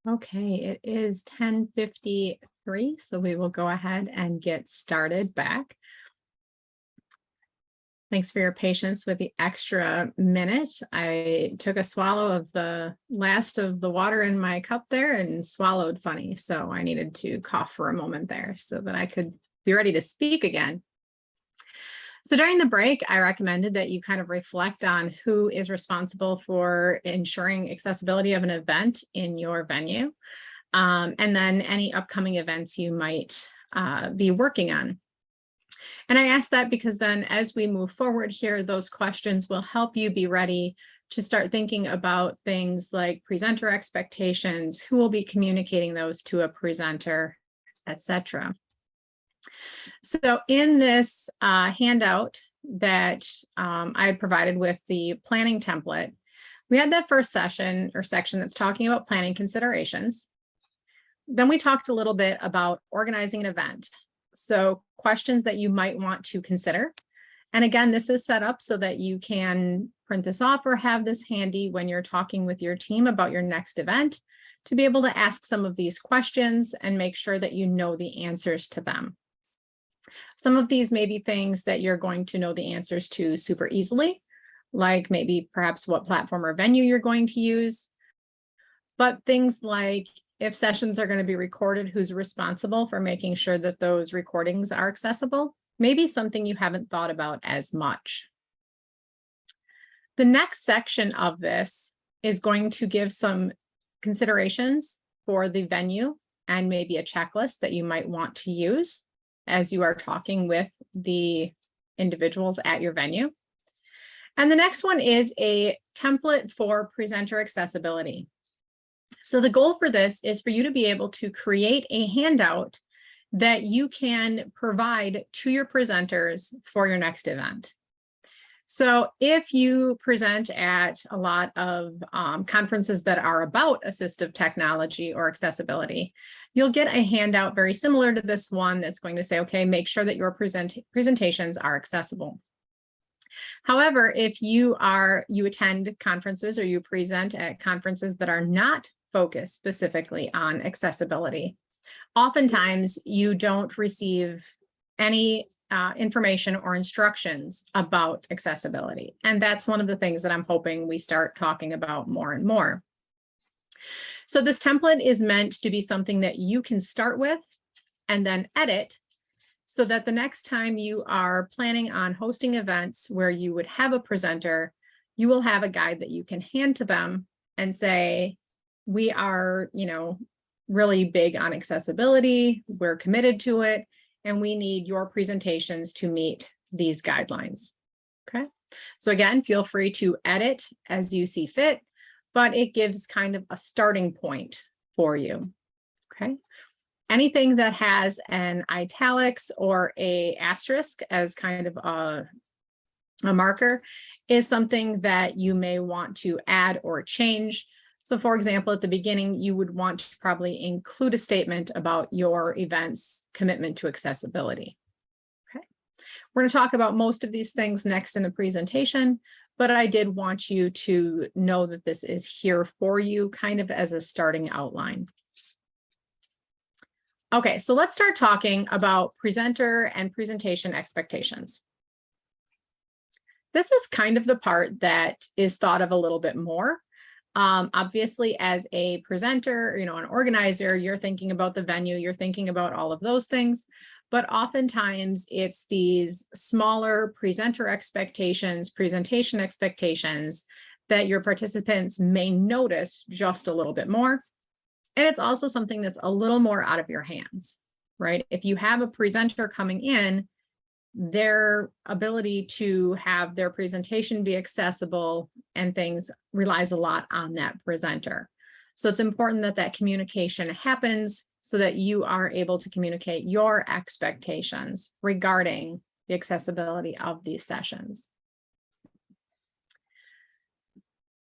Okay, it is 10:53, so we will go ahead and get started back. Thanks for your patience with the extra minute. I took a swallow of the last of the water in my cup there and swallowed funny, so I needed to cough for a moment there so that I could be ready to speak again. So during the break, I recommended that you kind of reflect on who is responsible for ensuring accessibility of an event in your venue, and then any upcoming events you might be working on. And I ask that because then as we move forward here, those questions will help you be ready to start thinking about things like presenter expectations, who will be communicating those to a presenter, etc. So in this handout that I provided with the planning template, we had that first session or section that's talking about planning considerations. Then we talked a little bit about organizing an event. So questions that you might want to consider. And again, this is set up so that you can print this off or have this handy when you're talking with your team about your next event to be able to ask some of these questions and make sure that you know the answers to them. Some of these may be things that you're going to know the answers to super easily, like maybe perhaps what platform or venue you're going to use. But things like if sessions are going to be recorded, who's responsible for making sure that those recordings are accessible, maybe something you haven't thought about as much. The next section of this is going to give some considerations for the venue and maybe a checklist that you might want to use as you are talking with the individuals at your venue. And the next one is a template for presenter accessibility. So the goal for this is for you to be able to create a handout that you can provide to your presenters for your next event. So if you present at a lot of conferences that are about assistive technology or accessibility, you'll get a handout very similar to this one that's going to say, okay, make sure that your presentations are accessible. However, if you attend conferences or you present at conferences that are not focused specifically on accessibility, oftentimes you don't receive any information or instructions about accessibility. And that's one of the things that I'm hoping we start talking about more and more. So this template is meant to be something that you can start with and then edit so that the next time you are planning on hosting events where you would have a presenter, you will have a guide that you can hand to them and say, we are, really big on accessibility, we're committed to it, and we need your presentations to meet these guidelines. Okay. So again, feel free to edit as you see fit, but it gives kind of a starting point for you. Okay. Anything that has an italics or a asterisk as kind of a marker is something that you may want to add or change. So for example, at the beginning, you would want to probably include a statement about your event's commitment to accessibility. Okay. We're going to talk about most of these things next in the presentation, but I did want you to know that this is here for you kind of as a starting outline. Okay, so let's start talking about presenter and presentation expectations. This is kind of the part that is thought of a little bit more. Obviously, as a presenter, an organizer, you're thinking about the venue, you're thinking about all of those things. But oftentimes it's these smaller presenter expectations, presentation expectations that your participants may notice just a little bit more. And it's also something that's a little more out of your hands, right? If you have a presenter coming in, their ability to have their presentation be accessible and things relies a lot on that presenter. So it's important that that communication happens so that you are able to communicate your expectations regarding the accessibility of these sessions.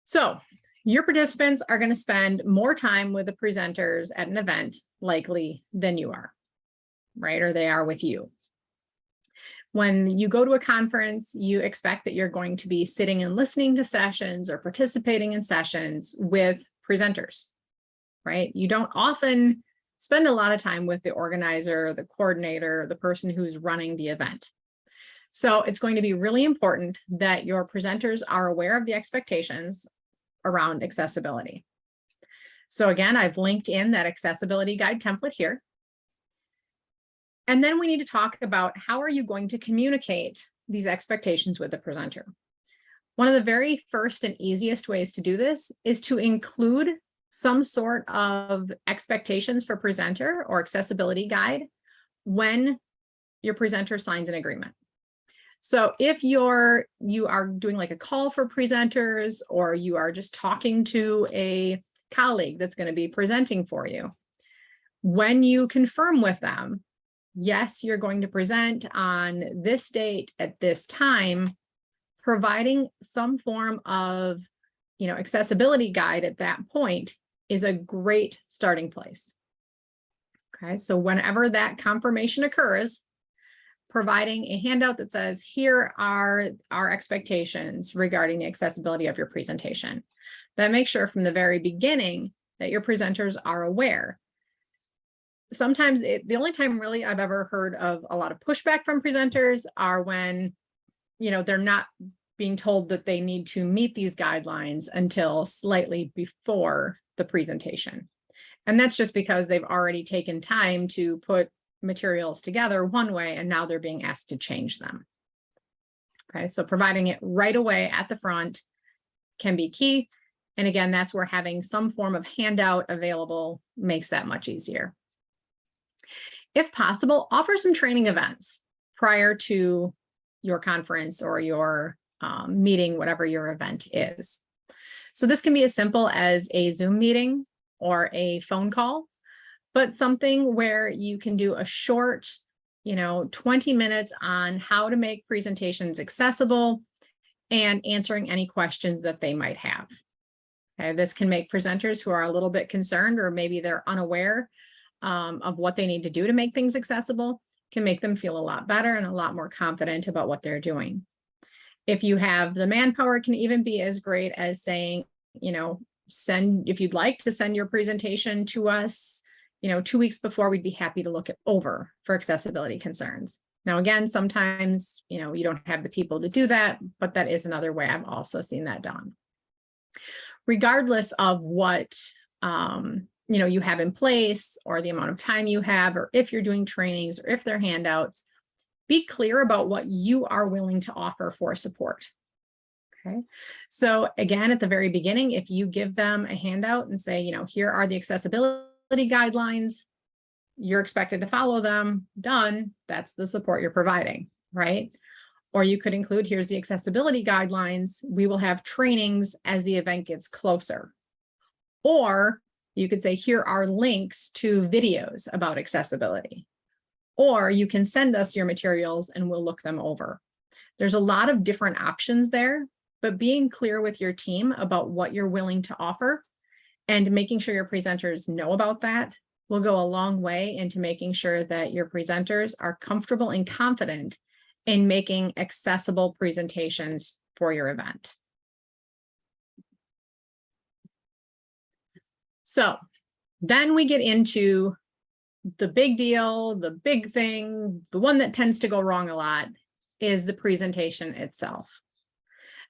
So your participants are going to spend more time with the presenters at an event likely than you are, right? Or they are with you. When you go to a conference, you expect that you're going to be sitting and listening to sessions or participating in sessions with presenters, right? You don't often spend a lot of time with the organizer, the coordinator, the person who's running the event. So it's going to be really important that your presenters are aware of the expectations around accessibility. So again, I've linked in that accessibility guide template here. And then we need to talk about how are you going to communicate these expectations with the presenter. One of the very first and easiest ways to do this is to include some sort of expectations for presenter or accessibility guide when your presenter signs an agreement. So if you are doing like a call for presenters, or you are just talking to a colleague that's going to be presenting for you, when you confirm with them, yes, you're going to present on this date at this time, providing some form of, accessibility guide at that point is a great starting place. Okay, so whenever that confirmation occurs, providing a handout that says, here are our expectations regarding the accessibility of your presentation. That makes sure from the very beginning that your presenters are aware. Sometimes the only time really I've ever heard of a lot of pushback from presenters are when, they're not being told that they need to meet these guidelines until slightly before the presentation. And that's just because they've already taken time to put materials together one way, and now they're being asked to change them. Okay, so providing it right away at the front can be key. And again, that's where having some form of handout available makes that much easier. If possible, offer some training events prior to your conference or your meeting, whatever your event is. So this can be as simple as a Zoom meeting or a phone call, but something where you can do a short, 20 minutes on how to make presentations accessible and answering any questions that they might have. Okay, this can make presenters who are a little bit concerned, or maybe they're unaware of what they need to do to make things accessible, can make them feel a lot better and a lot more confident about what they're doing. If you have the manpower, it can even be as great as saying, if you'd like to send your presentation to us, 2 weeks before, we'd be happy to look it over for accessibility concerns. Now, again, sometimes, you don't have the people to do that, but that is another way I've also seen that done. Regardless of what, you have in place, or the amount of time you have, or if you're doing trainings, or if they're handouts, be clear about what you are willing to offer for support. Okay. So again, at the very beginning, if you give them a handout and say, here are the accessibility guidelines, you're expected to follow them, done, that's the support you're providing, right? Or you could include, here's the accessibility guidelines, we will have trainings as the event gets closer. Or you could say, here are links to videos about accessibility. Or you can send us your materials and we'll look them over. There's a lot of different options there, but being clear with your team about what you're willing to offer and making sure your presenters know about that will go a long way into making sure that your presenters are comfortable and confident in making accessible presentations for your event. So then we get into the big deal, the big thing, the one that tends to go wrong a lot is the presentation itself.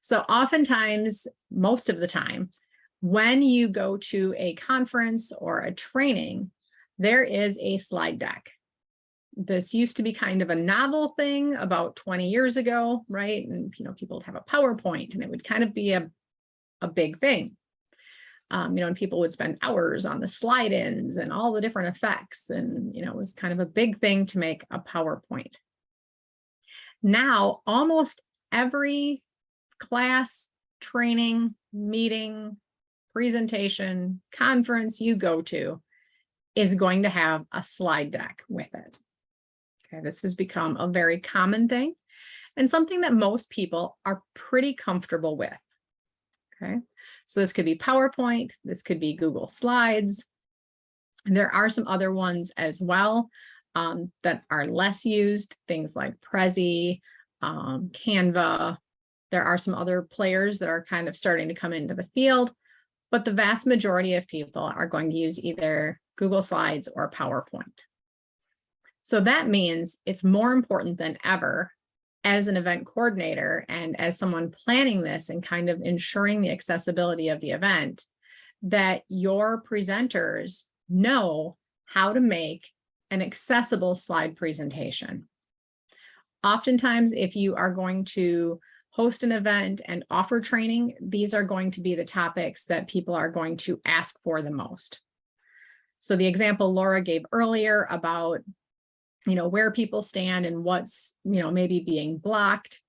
So oftentimes, most of the time, when you go to a conference or a training, there is a slide deck. This used to be kind of a novel thing about 20 years ago, right? And people would have a PowerPoint and it would kind of be a big thing. And people would spend hours on the slide-ins and all the different effects. And, it was kind of a big thing to make a PowerPoint. Now, almost every class, training, meeting, presentation, conference you go to is going to have a slide deck with it. Okay, this has become a very common thing and something that most people are pretty comfortable with. Okay, so this could be PowerPoint, this could be Google Slides. And there are some other ones as well that are less used, things like Prezi, Canva. There are some other players that are kind of starting to come into the field, but the vast majority of people are going to use either Google Slides or PowerPoint. So that means it's more important than ever as an event coordinator and as someone planning this and kind of ensuring the accessibility of the event, that your presenters know how to make an accessible slide presentation. Oftentimes, if you are going to host an event and offer training, these are going to be the topics that people are going to ask for the most. So the example Laura gave earlier about where people stand and what's, maybe being blocked,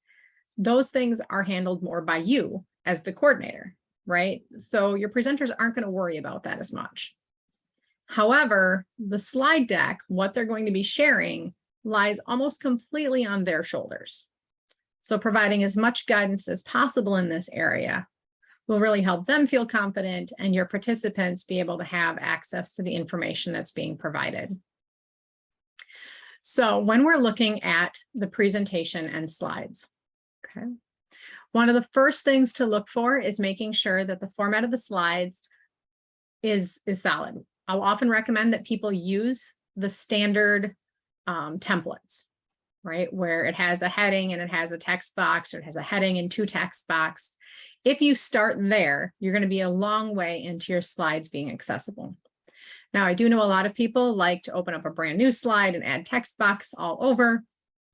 those things are handled more by you as the coordinator, right? So your presenters aren't going to worry about that as much. However, the slide deck, what they're going to be sharing, lies almost completely on their shoulders. So providing as much guidance as possible in this area will really help them feel confident and your participants be able to have access to the information that's being provided. So when we're looking at the presentation and slides, okay, one of the first things to look for is making sure that the format of the slides is solid. I'll often recommend that people use the standard templates, right, where it has a heading and it has a text box, or it has a heading and two text boxes. If you start there, you're going to be a long way into your slides being accessible. Now, I do know a lot of people like to open up a brand new slide and add text box all over.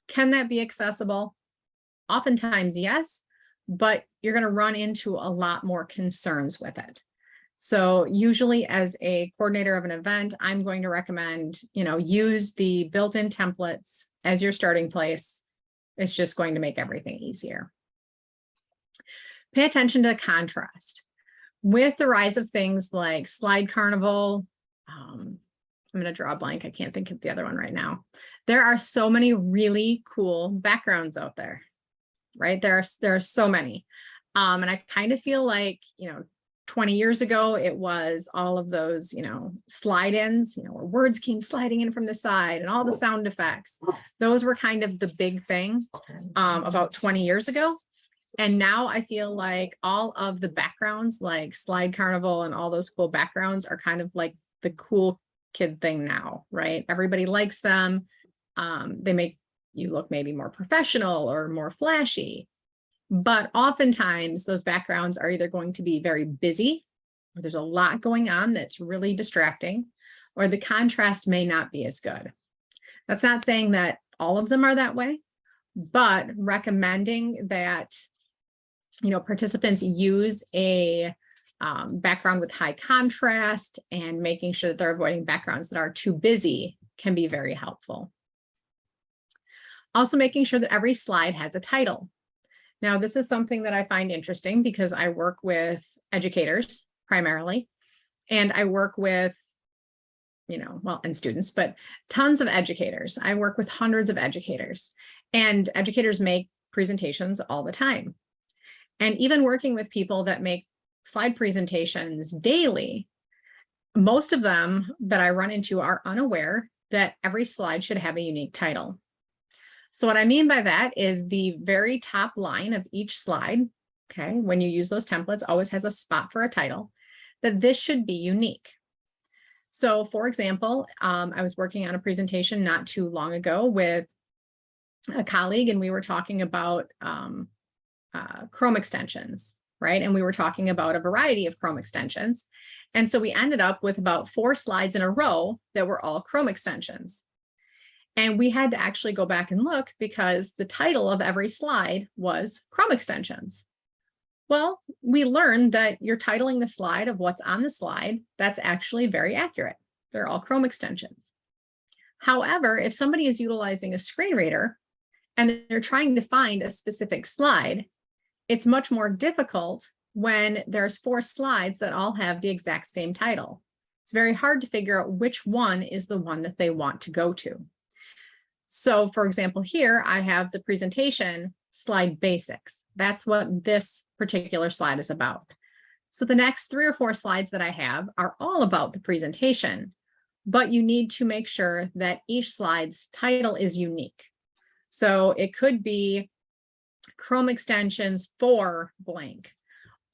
Can that be accessible? Oftentimes, yes, but you're going to run into a lot more concerns with it. So usually as a coordinator of an event, I'm going to recommend, use the built-in templates as your starting place. It's just going to make everything easier. Pay attention to contrast. With the rise of things like Slide Carnival, I'm going to draw a blank. I can't think of the other one right now. There are so many really cool backgrounds out there, right? There are so many. And I kind of feel like, 20 years ago, it was all of those, slide-ins, where words came sliding in from the side and all the sound effects. Those were kind of the big thing about 20 years ago. And now I feel like all of the backgrounds, like Slide Carnival and all those cool backgrounds, are kind of like the cool kid thing now, right? Everybody likes them. They make you look maybe more professional or more flashy. But oftentimes those backgrounds are either going to be very busy, or there's a lot going on that's really distracting, or the contrast may not be as good. That's not saying that all of them are that way, but recommending that, participants use a background with high contrast and making sure that they're avoiding backgrounds that are too busy can be very helpful. Also making sure that every slide has a title. Now, this is something that I find interesting because I work with educators primarily, and I work with, and students, but tons of educators. I work with hundreds of educators, and educators make presentations all the time. And even working with people that make slide presentations daily, most of them that I run into are unaware that every slide should have a unique title. So what I mean by that is the very top line of each slide, okay, when you use those templates, always has a spot for a title, that this should be unique. So for example, I was working on a presentation not too long ago with a colleague, and we were talking about Chrome extensions, right? And we were talking about a variety of Chrome extensions. And so we ended up with about 4 slides in a row that were all Chrome extensions. And we had to actually go back and look because the title of every slide was Chrome extensions. Well, we learned that you're titling the slide of what's on the slide. That's actually very accurate. They're all Chrome extensions. However, if somebody is utilizing a screen reader and they're trying to find a specific slide, it's much more difficult when there's 4 slides that all have the exact same title. It's very hard to figure out which one is the one that they want to go to. So for example, here I have the presentation slide basics. That's what this particular slide is about. So the next 3 or 4 slides that I have are all about the presentation, but you need to make sure that each slide's title is unique. So it could be Chrome extensions for blank,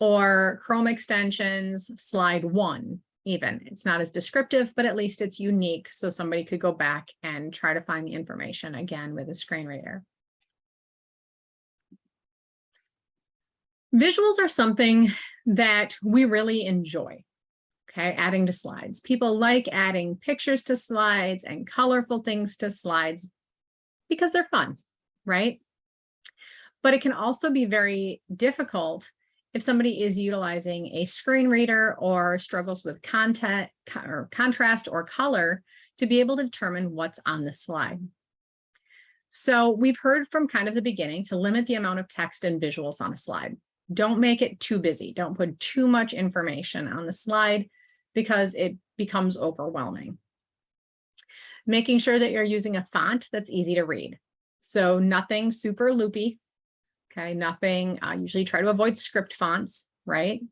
or Chrome extensions slide 1 even. It's not as descriptive, but at least it's unique. So somebody could go back and try to find the information again with a screen reader. Visuals are something that we really enjoy, okay, adding to slides. People like adding pictures to slides and colorful things to slides because they're fun, right? But it can also be very difficult if somebody is utilizing a screen reader or struggles with content or contrast or color to be able to determine what's on the slide. So we've heard from kind of the beginning to limit the amount of text and visuals on a slide. Don't make it too busy. Don't put too much information on the slide because it becomes overwhelming. Making sure that you're using a font that's easy to read. So nothing super loopy. Okay, nothing, I usually try to avoid script fonts, right?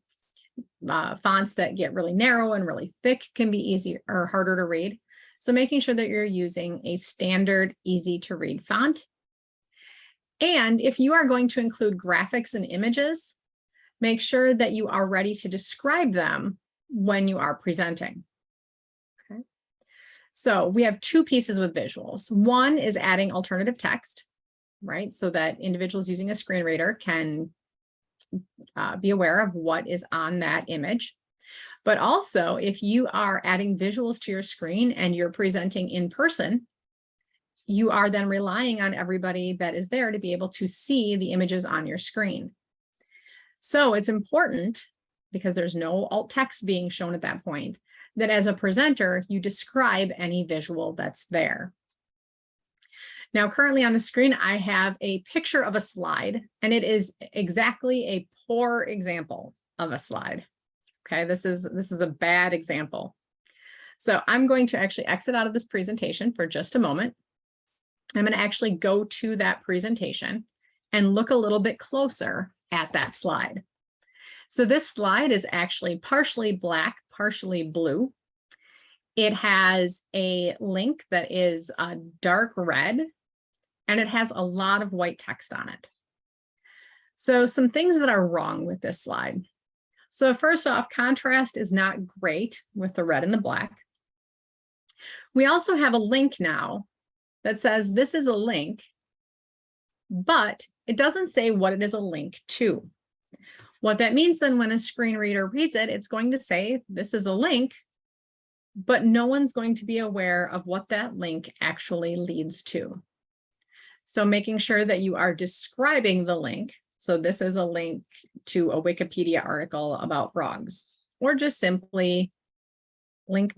Fonts that get really narrow and really thick can be easier or harder to read. So making sure that you're using a standard, easy to read font. And if you are going to include graphics and images, make sure that you are ready to describe them when you are presenting. Okay. So we have 2 pieces with visuals. One is adding alternative text, right? So that individuals using a screen reader can be aware of what is on that image. But also, if you are adding visuals to your screen and you're presenting in person, you are then relying on everybody that is there to be able to see the images on your screen. So it's important, because there's no alt text being shown at that point, that as a presenter, you describe any visual that's there. Now, currently on the screen, I have a picture of a slide, and it is exactly a poor example of a slide. Okay, this is a bad example. So I'm going to actually exit out of this presentation for just a moment. I'm going to actually go to that presentation and look a little bit closer at that slide. So this slide is actually partially black, partially blue. It has a link that is a dark red, and it has a lot of white text on it. So some things that are wrong with this slide. So first off, contrast is not great with the red and the black. We also have a link now that says this is a link, but it doesn't say what it is a link to. What that means then, when a screen reader reads it, it's going to say this is a link, but no one's going to be aware of what that link actually leads to. So making sure that you are describing the link. So this is a link to a Wikipedia article about frogs, or just simply link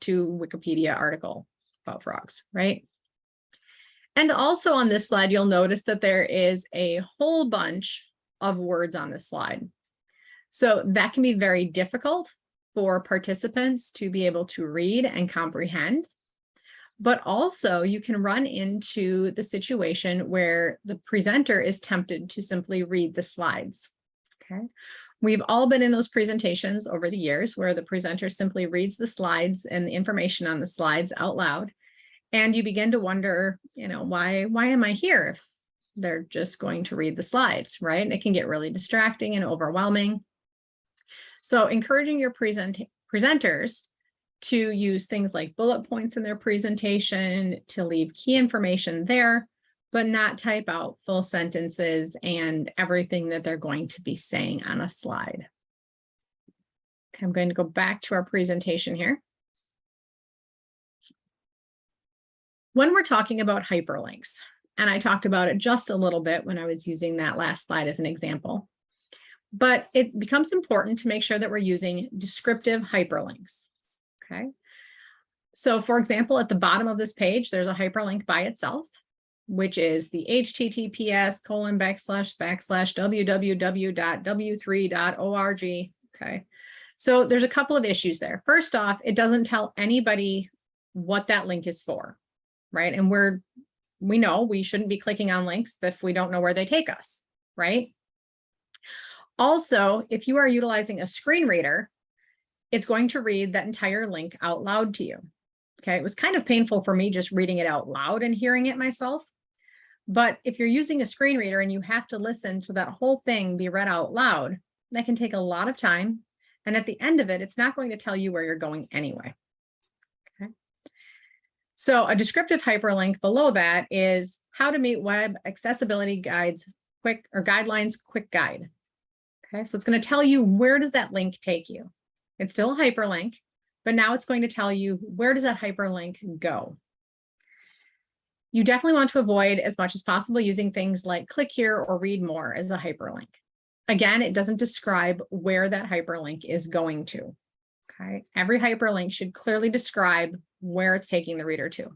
to Wikipedia article about frogs, right? And also on this slide, you'll notice that there is a whole bunch of words on this slide. So that can be very difficult for participants to be able to read and comprehend. But also you can run into the situation where the presenter is tempted to simply read the slides. Okay. We've all been in those presentations over the years where the presenter simply reads the slides and the information on the slides out loud. And you begin to wonder, why am I here if they're just going to read the slides, right? And it can get really distracting and overwhelming. So encouraging your presenters to use things like bullet points in their presentation, to leave key information there, but not type out full sentences and everything that they're going to be saying on a slide. Okay, I'm going to go back to our presentation here. When we're talking about hyperlinks, and I talked about it just a little bit when I was using that last slide as an example, but it becomes important to make sure that we're using descriptive hyperlinks, okay? So for example, at the bottom of this page, there's a hyperlink by itself, which is the https://www.w3.org, okay? So there's a couple of issues there. First off, it doesn't tell anybody what that link is for, right? And we know we shouldn't be clicking on links if we don't know where they take us, right? Also, if you are utilizing a screen reader, it's going to read that entire link out loud to you. Okay, it was kind of painful for me just reading it out loud and hearing it myself. But if you're using a screen reader and you have to listen to that whole thing be read out loud, that can take a lot of time. And at the end of it, it's not going to tell you where you're going anyway. Okay. So a descriptive hyperlink below that is how to meet web accessibility guides guidelines quick guide. Okay, so it's going to tell you where does that link take you. It's still a hyperlink, but now it's going to tell you where does that hyperlink go. You definitely want to avoid as much as possible using things like click here or read more as a hyperlink. Again, it doesn't describe where that hyperlink is going to. Okay, every hyperlink should clearly describe where it's taking the reader to.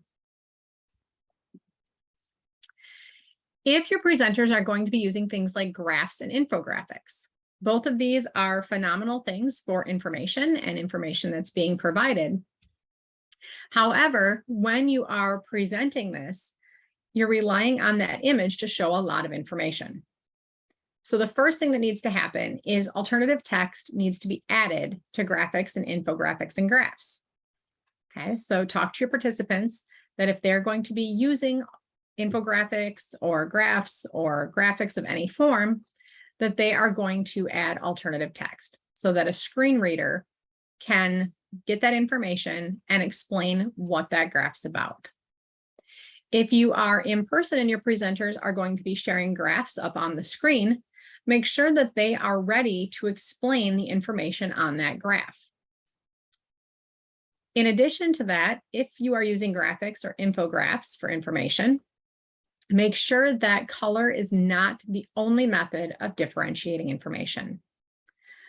If your presenters are going to be using things like graphs and infographics, both of these are phenomenal things for information and information that's being provided. However, when you are presenting this, you're relying on that image to show a lot of information. So the first thing that needs to happen is alternative text needs to be added to graphics and infographics and graphs. Okay, so talk to your participants that if they're going to be using infographics or graphs or graphics of any form, that they are going to add alternative text so that a screen reader can get that information and explain what that graph's about. If you are in person and your presenters are going to be sharing graphs up on the screen, make sure that they are ready to explain the information on that graph. In addition to that, if you are using graphics or infographics for information, make sure that color is not the only method of differentiating information.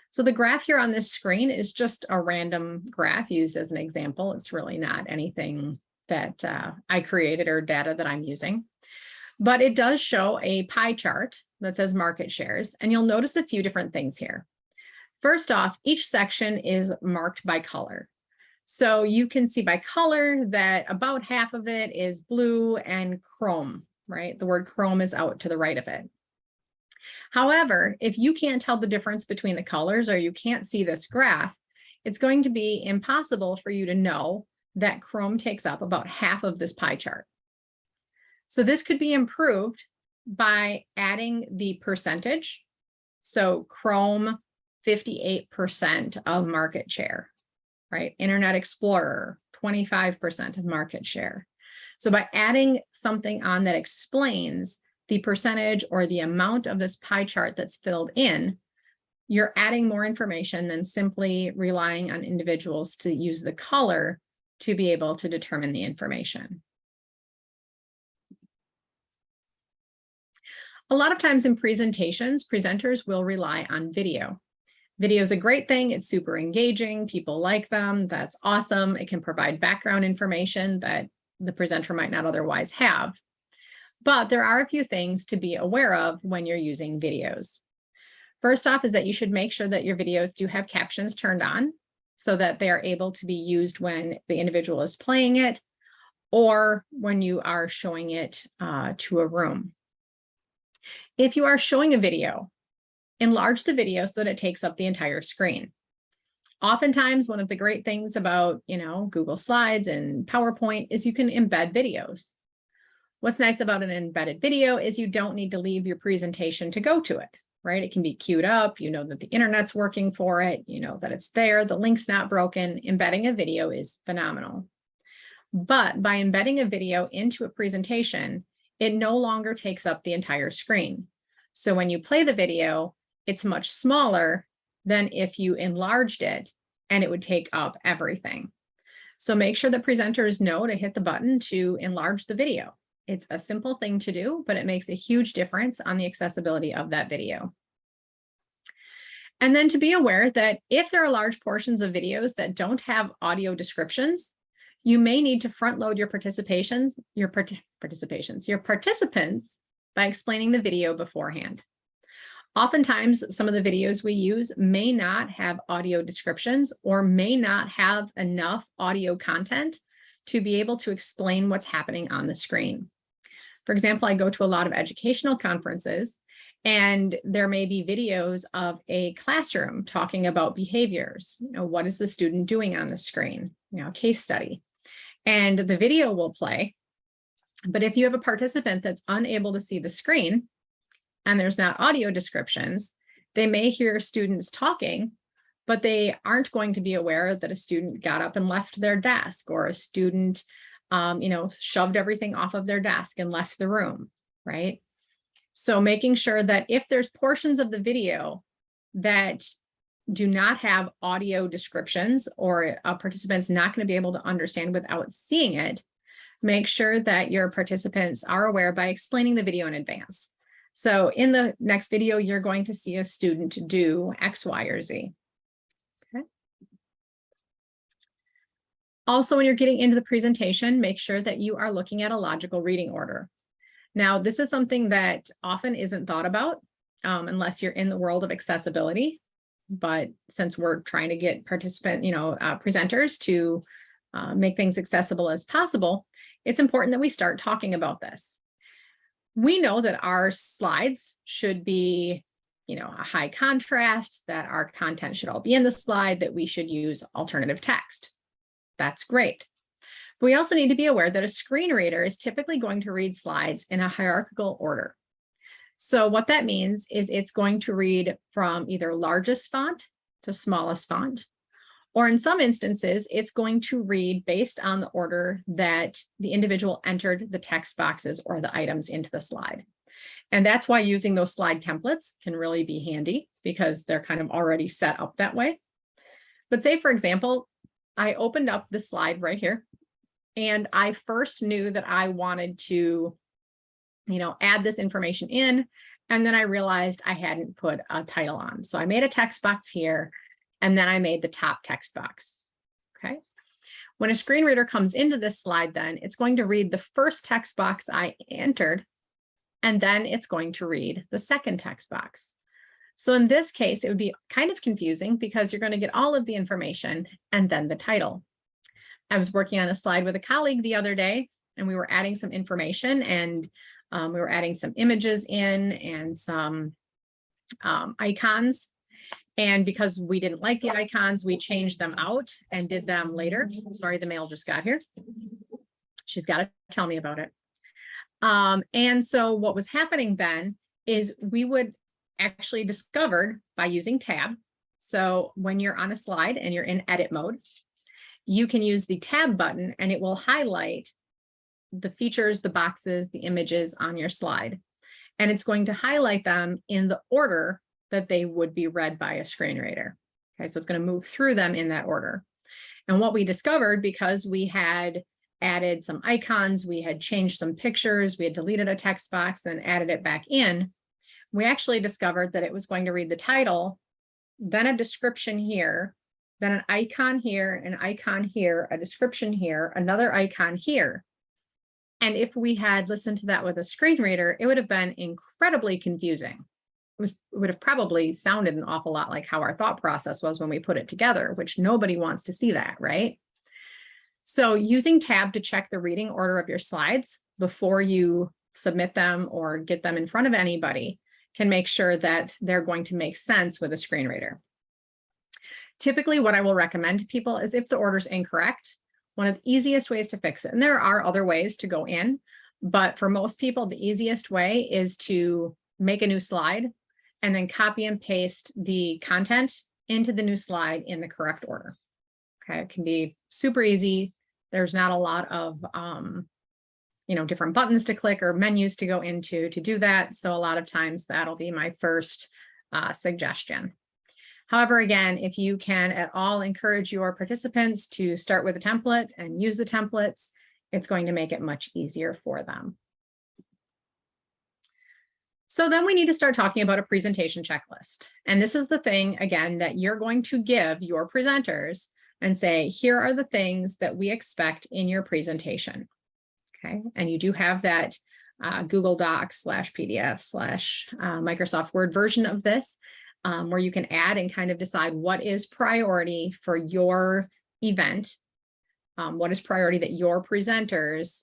So the graph here on this screen is just a random graph used as an example. It's really not anything that I created or data that I'm using, but it does show a pie chart that says market shares, and you'll notice a few different things here. First off, each section is marked by color. So you can see by color that about half of it is blue and chrome, right? The word chrome is out to the right of it. However, if you can't tell the difference between the colors or you can't see this graph, it's going to be impossible for you to know that chrome takes up about half of this pie chart. So this could be improved by adding the percentage. So Chrome, 58% of market share, right? Internet Explorer, 25% of market share. So by adding something on that explains the percentage or the amount of this pie chart that's filled in, you're adding more information than simply relying on individuals to use the color to be able to determine the information. A lot of times in presentations, presenters will rely on video. Video is a great thing. It's super engaging. People like them. That's awesome. It can provide background information that the presenter might not otherwise have. But there are a few things to be aware of when you're using videos. First off is that you should make sure that your videos do have captions turned on so that they are able to be used when the individual is playing it or when you are showing it to a room. If you are showing a video, enlarge the video so that it takes up the entire screen. Oftentimes, one of the great things about, Google Slides and PowerPoint is you can embed videos. What's nice about an embedded video is you don't need to leave your presentation to go to it, right? It can be queued up, you know that the internet's working for it, you know that it's there, the link's not broken. Embedding a video is phenomenal. But by embedding a video into a presentation, it no longer takes up the entire screen. So when you play the video, it's much smaller than if you enlarged it and it would take up everything. So make sure that presenters know to hit the button to enlarge the video. It's a simple thing to do, but it makes a huge difference on the accessibility of that video. And then to be aware that if there are large portions of videos that don't have audio descriptions, you may need to front load your participants by explaining the video beforehand. Oftentimes, some of the videos we use may not have audio descriptions or may not have enough audio content to be able to explain what's happening on the screen. For example, I go to a lot of educational conferences, and there may be videos of a classroom talking about behaviors. What is the student doing on the screen? Case study. And the video will play. But if you have a participant that's unable to see the screen and there's not audio descriptions, they may hear students talking, but they aren't going to be aware that a student got up and left their desk, or a student shoved everything off of their desk and left the room, right? So making sure that if there's portions of the video that do not have audio descriptions, or a participant's not going to be able to understand without seeing it, make sure that your participants are aware by explaining the video in advance. So in the next video, you're going to see a student do X, Y, or Z. Okay. Also, when you're getting into the presentation, make sure that you are looking at a logical reading order. Now, this is something that often isn't thought about unless you're in the world of accessibility. But since we're trying to get presenters to make things accessible as possible, it's important that we start talking about this. We know that our slides should be, a high contrast, that our content should all be in the slide, that we should use alternative text. That's great. But we also need to be aware that a screen reader is typically going to read slides in a hierarchical order. So what that means is it's going to read from either largest font to smallest font, or in some instances, it's going to read based on the order that the individual entered the text boxes or the items into the slide. And that's why using those slide templates can really be handy, because they're kind of already set up that way. But say, for example, I opened up the slide right here, and I first knew that I wanted to add this information in. And then I realized I hadn't put a title on. So I made a text box here, and then I made the top text box. Okay. When a screen reader comes into this slide, then it's going to read the first text box I entered, and then it's going to read the second text box. So in this case, it would be kind of confusing because you're going to get all of the information and then the title. I was working on a slide with a colleague the other day, and we were adding some information, and we were adding some images in and some icons. And because we didn't like the icons, we changed them out and did them later. Sorry, the mail just got here. She's got to tell me about it. And so what was happening then is we would actually discovered by using tab. So when you're on a slide and you're in edit mode, you can use the tab button, and it will highlight the features, the boxes, the images on your slide. And it's going to highlight them in the order that they would be read by a screen reader. Okay, so it's going to move through them in that order. And what we discovered, because we had added some icons, we had changed some pictures, we had deleted a text box and added it back in, we actually discovered that it was going to read the title, then a description here, then an icon here, an icon here, a description here, another icon here. And if we had listened to that with a screen reader, it would have been incredibly confusing. It would have probably sounded an awful lot like how our thought process was when we put it together, which nobody wants to see that, right? So using tab to check the reading order of your slides before you submit them or get them in front of anybody can make sure that they're going to make sense with a screen reader. Typically, what I will recommend to people is if the order is incorrect, one of the easiest ways to fix it, and there are other ways to go in, but for most people, the easiest way is to make a new slide and then copy and paste the content into the new slide in the correct order. Okay, it can be super easy. There's not a lot of different buttons to click or menus to go into to do that. So a lot of times that'll be my first suggestion. However, again, if you can at all encourage your participants to start with a template and use the templates, it's going to make it much easier for them. So then we need to start talking about a presentation checklist. And this is the thing, again, that you're going to give your presenters and say, here are the things that we expect in your presentation. Okay, and you do have that Google Docs /PDF /Microsoft Word version of this, where you can add and kind of decide what is priority for your event, what is priority that your presenters,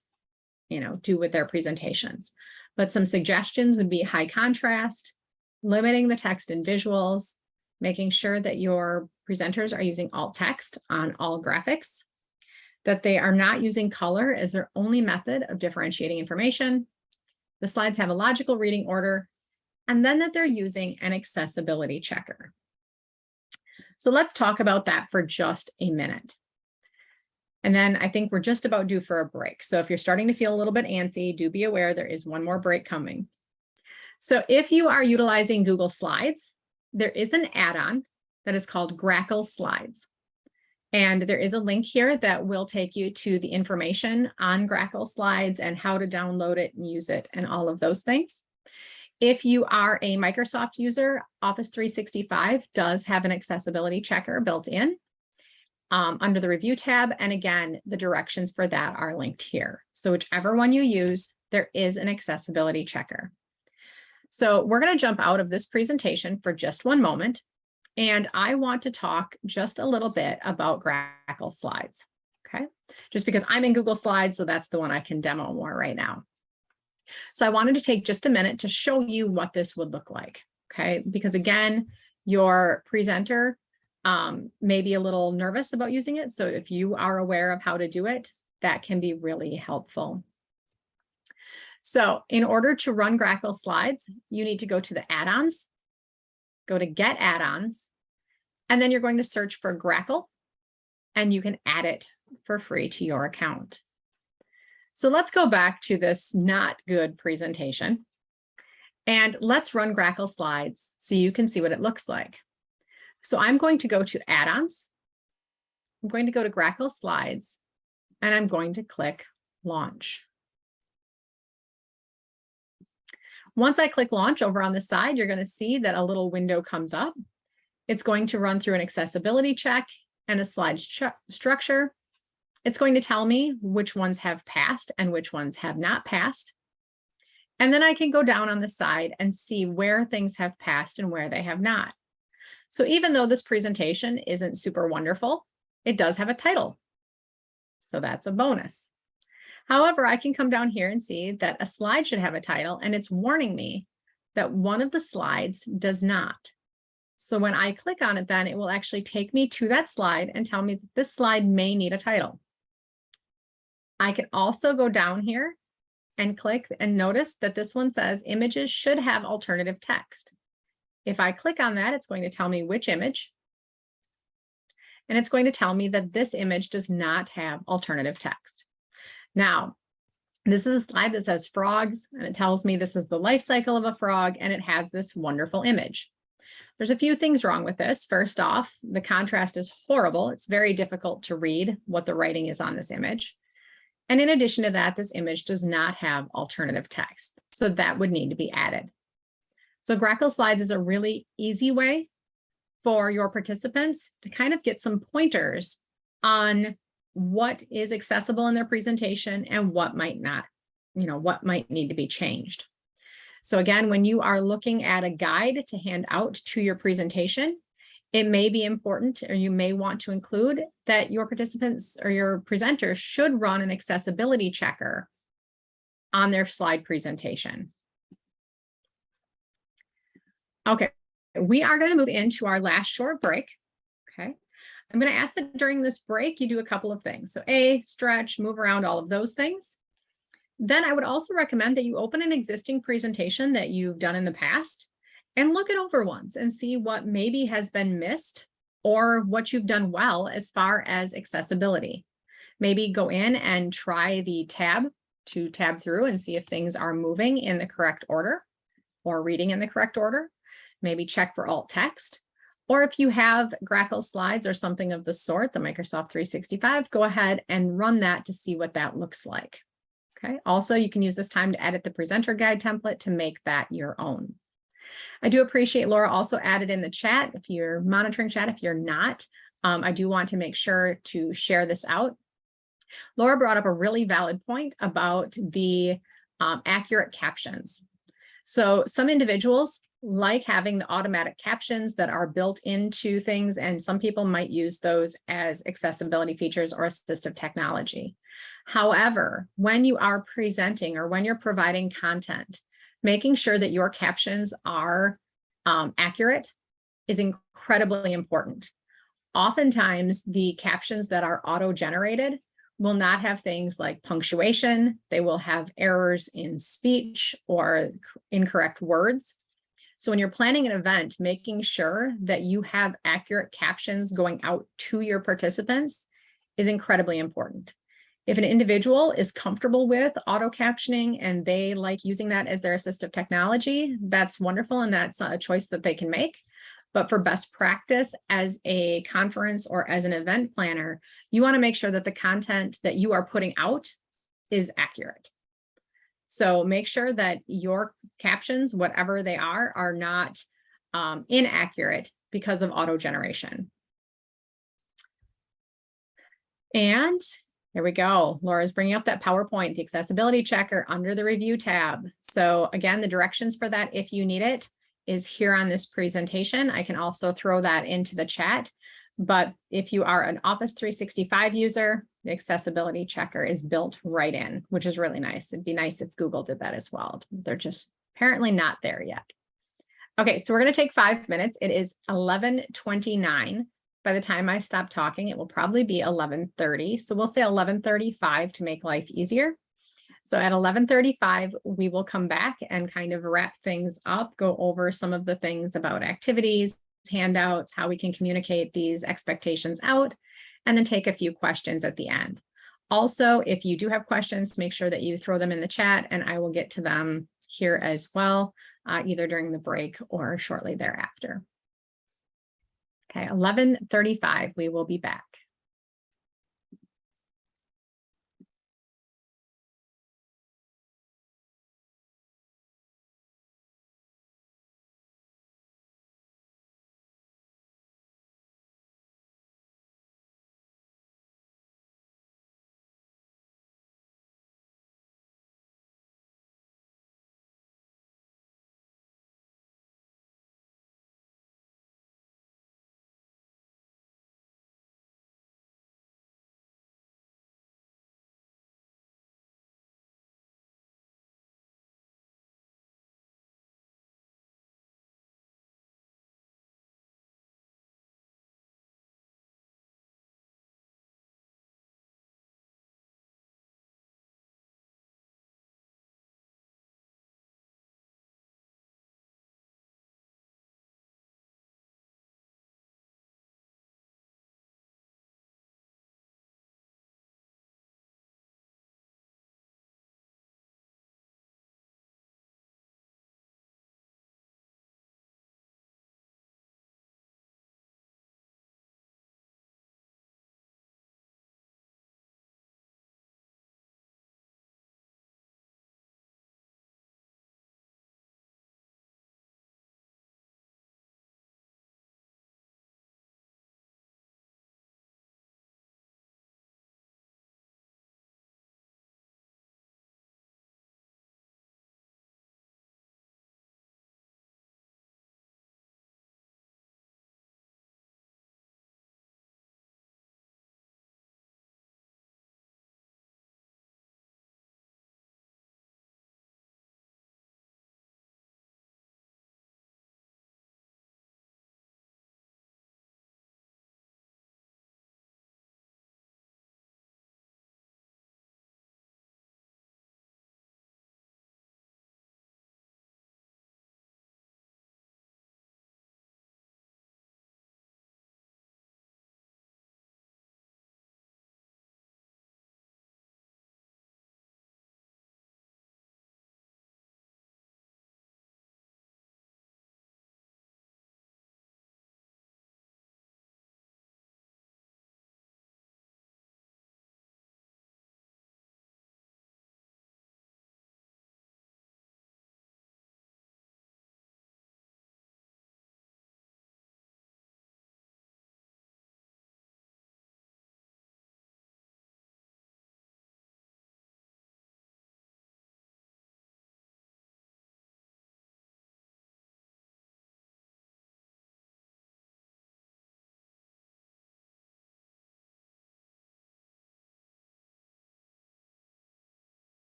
do with their presentations. But some suggestions would be high contrast, limiting the text and visuals, making sure that your presenters are using alt text on all graphics, that they are not using color as their only method of differentiating information. The slides have a logical reading order, and then that they're using an accessibility checker. So let's talk about that for just a minute. And then I think we're just about due for a break. So if you're starting to feel a little bit antsy, do be aware there is one more break coming. So if you are utilizing Google Slides, there is an add-on that is called Grackle Slides. And there is a link here that will take you to the information on Grackle Slides and how to download it and use it and all of those things. If you are a Microsoft user, Office 365 does have an accessibility checker built in under the review tab. And again, the directions for that are linked here. So whichever one you use, there is an accessibility checker. So we're going to jump out of this presentation for just one moment. And I want to talk just a little bit about Grackle Slides, okay? Just because I'm in Google Slides, so that's the one I can demo more right now. So I wanted to take just a minute to show you what this would look like, okay? Because again, your presenter may be a little nervous about using it. So if you are aware of how to do it, that can be really helpful. So in order to run Grackle Slides, you need to go to the add-ons, go to Get Add-ons, and then you're going to search for Grackle, and you can add it for free to your account. So let's go back to this not good presentation, and let's run Grackle Slides so you can see what it looks like. So I'm going to go to Add-ons, I'm going to go to Grackle Slides, and I'm going to click Launch. Once I click Launch over on the side, you're going to see that a little window comes up. It's going to run through an accessibility check and a slide structure. It's going to tell me which ones have passed and which ones have not passed. And then I can go down on the side and see where things have passed and where they have not. So even though this presentation isn't super wonderful, it does have a title. So that's a bonus. However, I can come down here and see that a slide should have a title, and it's warning me that one of the slides does not. So when I click on it, then it will actually take me to that slide and tell me that this slide may need a title. I can also go down here and click and notice that this one says images should have alternative text. If I click on that, it's going to tell me which image, and it's going to tell me that this image does not have alternative text. Now, this is a slide that says frogs, and it tells me this is the life cycle of a frog, and it has this wonderful image. There's a few things wrong with this. First off, the contrast is horrible. It's very difficult to read what the writing is on this image. And in addition to that, this image does not have alternative text. So that would need to be added. So Grackle Slides is a really easy way for your participants to kind of get some pointers on what is accessible in their presentation and what might not, what might need to be changed. So again, when you are looking at a guide to hand out to your presentation, it may be important, or you may want to include that your participants or your presenters should run an accessibility checker on their slide presentation. Okay, we are going to move into our last short break. Okay, I'm going to ask that during this break, you do a couple of things. So A, stretch, move around, all of those things. Then I would also recommend that you open an existing presentation that you've done in the past and look it over once and see what maybe has been missed or what you've done well as far as accessibility. Maybe go in and try the tab to tab through and see if things are moving in the correct order or reading in the correct order. Maybe check for alt text. Or if you have graphical slides or something of the sort, the Microsoft 365, go ahead and run that to see what that looks like. Okay. Also, you can use this time to edit the presenter guide template to make that your own. I do appreciate Laura also added in the chat. If you're monitoring chat, if you're not, I do want to make sure to share this out. Laura brought up a really valid point about the accurate captions. So some individuals like having the automatic captions that are built into things, and some people might use those as accessibility features or assistive technology. However, when you are presenting or when you're providing content, making sure that your captions are accurate is incredibly important. Oftentimes, the captions that are auto-generated will not have things like punctuation. They will have errors in speech or incorrect words. So when you're planning an event, making sure that you have accurate captions going out to your participants is incredibly important. If an individual is comfortable with auto captioning and they like using that as their assistive technology, that's wonderful, and that's a choice that they can make. But for best practice as a conference or as an event planner, you want to make sure that the content that you are putting out is accurate. So make sure that your captions, whatever they are not inaccurate because of auto generation. And there we go. Laura's bringing up that PowerPoint, the accessibility checker under the review tab. So again, the directions for that, if you need it, is here on this presentation. I can also throw that into the chat. But if you are an Office 365 user, the accessibility checker is built right in, which is really nice. It'd be nice if Google did that as well. They're just apparently not there yet. Okay, so we're going to take 5 minutes. It is 11:29. By the time I stop talking, it will probably be 11:30. So we'll say 11:35 to make life easier. So at 11:35, we will come back and kind of wrap things up, go over some of the things about activities, handouts, how we can communicate these expectations out, and then take a few questions at the end. Also, if you do have questions, make sure that you throw them in the chat and I will get to them here as well, either during the break or shortly thereafter. Okay, 11:35, we will be back.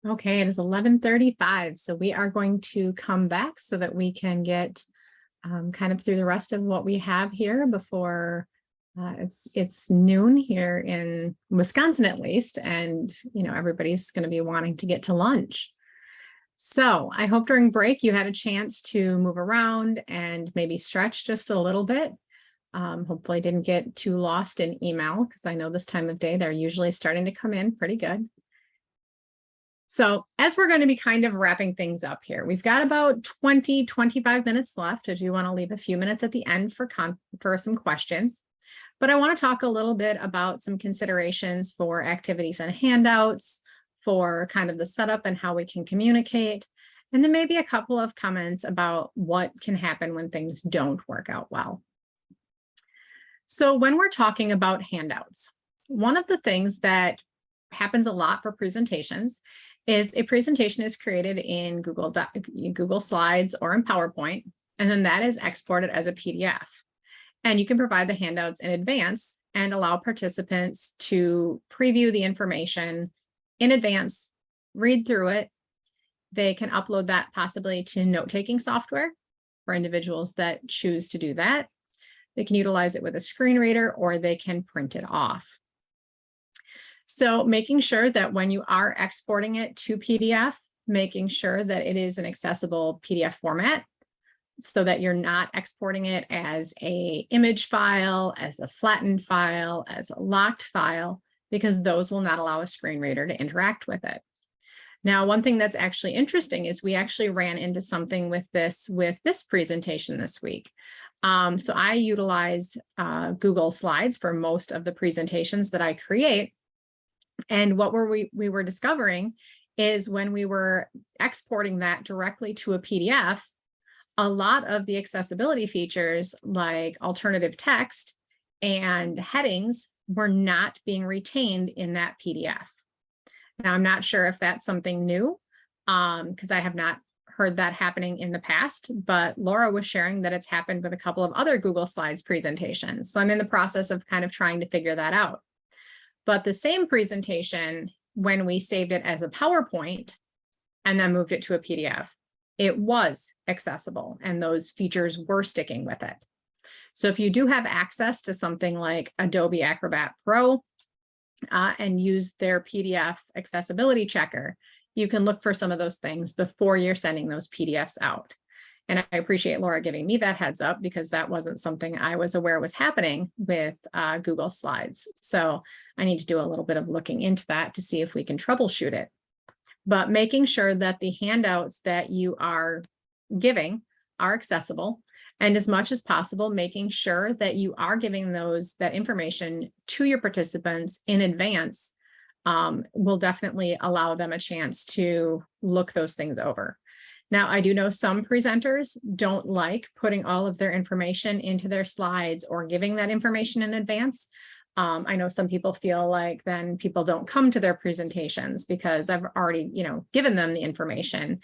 Okay, it is 11:35, so we are going to come back so that we can get kind of through the rest of what we have here before it's noon here in Wisconsin at least, and everybody's going to be wanting to get to lunch. So I hope during break you had a chance to move around and maybe stretch just a little bit. Hopefully didn't get too lost in email, because I know this time of day they're usually starting to come in pretty good. So as we're going to be kind of wrapping things up here, we've got about 25 minutes left. I do want to leave a few minutes at the end for some questions. But I want to talk a little bit about some considerations for activities and handouts, for kind of the setup and how we can communicate, and then maybe a couple of comments about what can happen when things don't work out well. So when we're talking about handouts, one of the things that happens a lot for presentations is a presentation is created in Google Slides or in PowerPoint, and then that is exported as a PDF. And you can provide the handouts in advance and allow participants to preview the information in advance, read through it. They can upload that possibly to note-taking software for individuals that choose to do that. They can utilize it with a screen reader, or they can print it off. So making sure that when you are exporting it to PDF, making sure that it is an accessible PDF format, so that you're not exporting it as an image file, as a flattened file, as a locked file, because those will not allow a screen reader to interact with it. Now, one thing that's actually interesting is we actually ran into something with this presentation this week. So I utilize Google Slides for most of the presentations that I create. And what we were discovering is when we were exporting that directly to a PDF, a lot of the accessibility features like alternative text and headings were not being retained in that PDF. Now, I'm not sure if that's something new, because I have not heard that happening in the past, but Laura was sharing that it's happened with a couple of other Google Slides presentations. So I'm in the process of kind of trying to figure that out. But the same presentation, when we saved it as a PowerPoint and then moved it to a PDF, it was accessible and those features were sticking with it. So if you do have access to something like Adobe Acrobat Pro and use their PDF accessibility checker, you can look for some of those things before you're sending those PDFs out. And I appreciate Laura giving me that heads up, because that wasn't something I was aware was happening with Google Slides. So I need to do a little bit of looking into that to see if we can troubleshoot it. But making sure that the handouts that you are giving are accessible, and as much as possible, making sure that you are giving that information to your participants in advance will definitely allow them a chance to look those things over. Now, I do know some presenters don't like putting all of their information into their slides or giving that information in advance. I know some people feel like then people don't come to their presentations because I've already, given them the information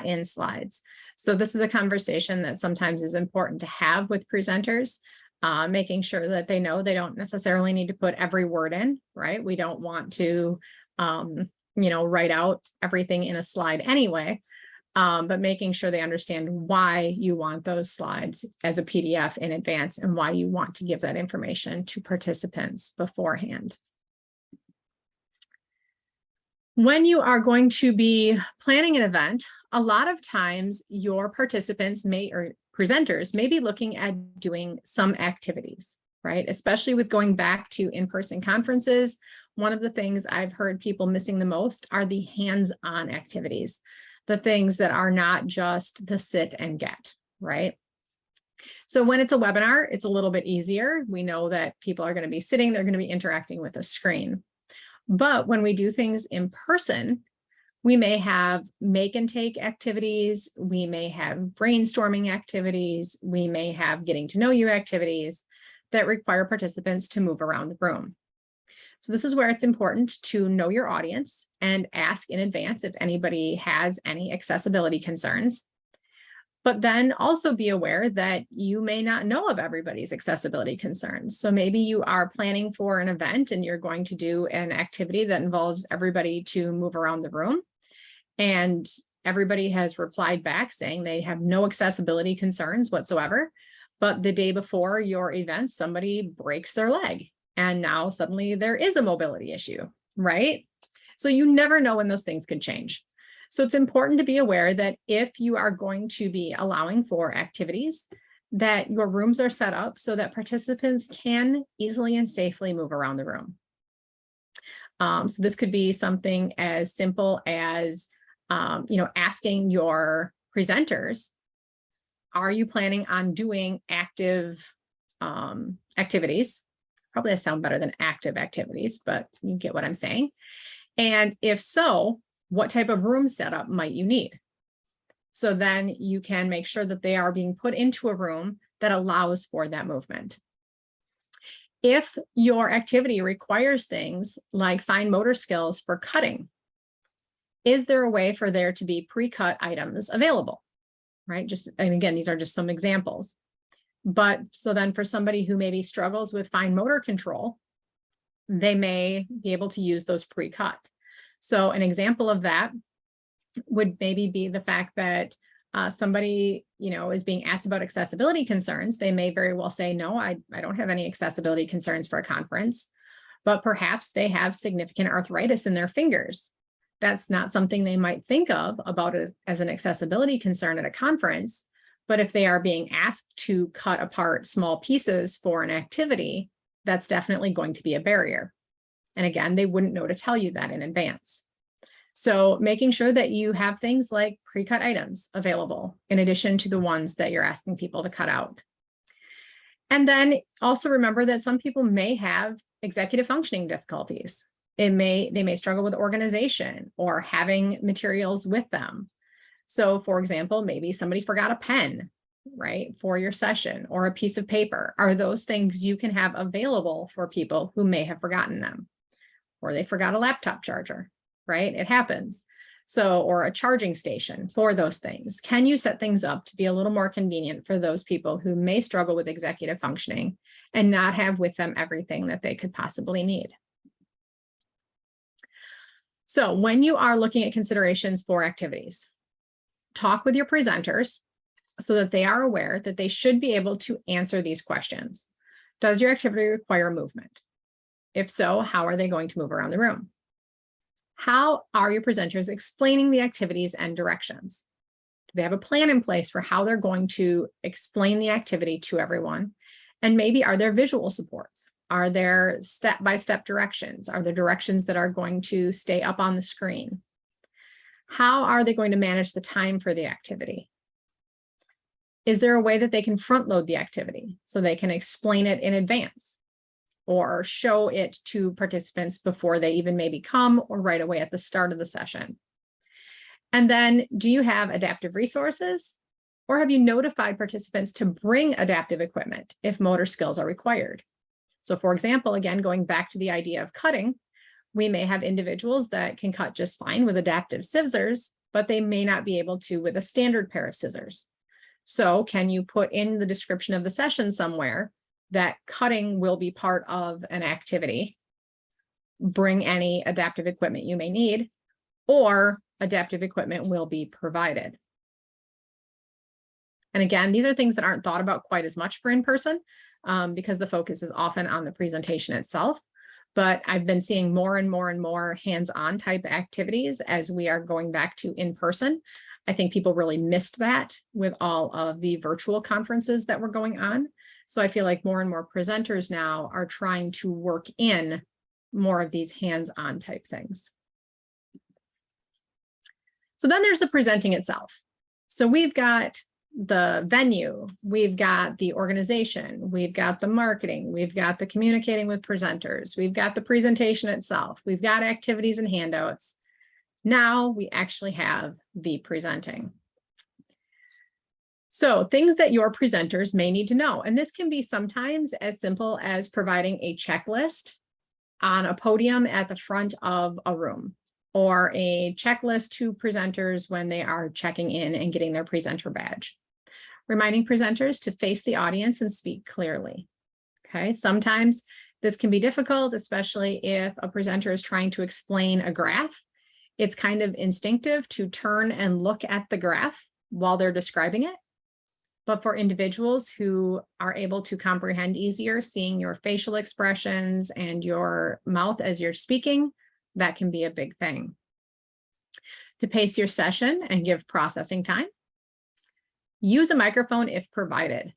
in slides. So this is a conversation that sometimes is important to have with presenters, making sure that they know they don't necessarily need to put every word in, right? We don't want to, write out everything in a slide anyway. But making sure they understand why you want those slides as a PDF in advance and why you want to give that information to participants beforehand. When you are going to be planning an event, a lot of times your participants or presenters may be looking at doing some activities, right? Especially with going back to in-person conferences. One of the things I've heard people missing the most are the hands-on activities. The things that are not just the sit and get, right? So when it's a webinar, it's a little bit easier. We know that people are going to be sitting, they're going to be interacting with a screen. But when we do things in person, we may have make and take activities, we may have brainstorming activities, we may have getting to know you activities that require participants to move around the room. So this is where it's important to know your audience and ask in advance if anybody has any accessibility concerns. But then also be aware that you may not know of everybody's accessibility concerns. So maybe you are planning for an event and you're going to do an activity that involves everybody to move around the room. And everybody has replied back saying they have no accessibility concerns whatsoever. But the day before your event, somebody breaks their leg. And now suddenly there is a mobility issue, right? So you never know when those things could change. So it's important to be aware that if you are going to be allowing for activities, that your rooms are set up so that participants can easily and safely move around the room. So this could be something as simple as, asking your presenters, are you planning on doing active activities? Probably I sound better than active activities, but you get what I'm saying. And if so, what type of room setup might you need? So then you can make sure that they are being put into a room that allows for that movement. If your activity requires things like fine motor skills for cutting, is there a way for there to be pre-cut items available, right? And again, these are just some examples. But so then for somebody who maybe struggles with fine motor control, they may be able to use those pre-cut. So an example of that would maybe be the fact that somebody, is being asked about accessibility concerns. They may very well say, no, I don't have any accessibility concerns for a conference, but perhaps they have significant arthritis in their fingers. That's not something they might think of about it as an accessibility concern at a conference. But if they are being asked to cut apart small pieces for an activity, that's definitely going to be a barrier. And again, they wouldn't know to tell you that in advance. So making sure that you have things like pre-cut items available in addition to the ones that you're asking people to cut out. And then also remember that some people may have executive functioning difficulties. They may struggle with organization or having materials with them. So for example, maybe somebody forgot a pen, right, for your session, or a piece of paper. Are those things you can have available for people who may have forgotten them? Or they forgot a laptop charger, right? It happens. So, or a charging station for those things. Can you set things up to be a little more convenient for those people who may struggle with executive functioning and not have with them everything that they could possibly need? So when you are looking at considerations for activities, talk with your presenters so that they are aware that they should be able to answer these questions. Does your activity require movement? If so, how are they going to move around the room? How are your presenters explaining the activities and directions? Do they have a plan in place for how they're going to explain the activity to everyone? And maybe are there visual supports? Are there step-by-step directions? Are there directions that are going to stay up on the screen? How are they going to manage the time for the activity? Is there a way that they can front load the activity so they can explain it in advance or show it to participants before they even maybe come or right away at the start of the session? And then do you have adaptive resources, or have you notified participants to bring adaptive equipment if motor skills are required? So for example, again, going back to the idea of cutting, we may have individuals that can cut just fine with adaptive scissors, but they may not be able to with a standard pair of scissors. So can you put in the description of the session somewhere that cutting will be part of an activity? Bring any adaptive equipment you may need, or adaptive equipment will be provided. And again, these are things that aren't thought about quite as much for in-person because the focus is often on the presentation itself. But I've been seeing more and more and more hands-on type activities as we are going back to in-person. I think people really missed that with all of the virtual conferences that were going on. So I feel like more and more presenters now are trying to work in more of these hands-on type things. So then there's the presenting itself. So we've got the venue, we've got the organization, we've got the marketing, we've got the communicating with presenters, we've got the presentation itself, we've got activities and handouts. Now we actually have the presenting. So things that your presenters may need to know, and this can be sometimes as simple as providing a checklist on a podium at the front of a room, or a checklist to presenters when they are checking in and getting their presenter badge. Reminding presenters to face the audience and speak clearly. Okay, sometimes this can be difficult, especially if a presenter is trying to explain a graph. it's kind of instinctive to turn and look at the graph while they're describing it. But for individuals who are able to comprehend easier, seeing your facial expressions and your mouth as you're speaking, that can be a big thing. To pace your session and give processing time, use a microphone if provided.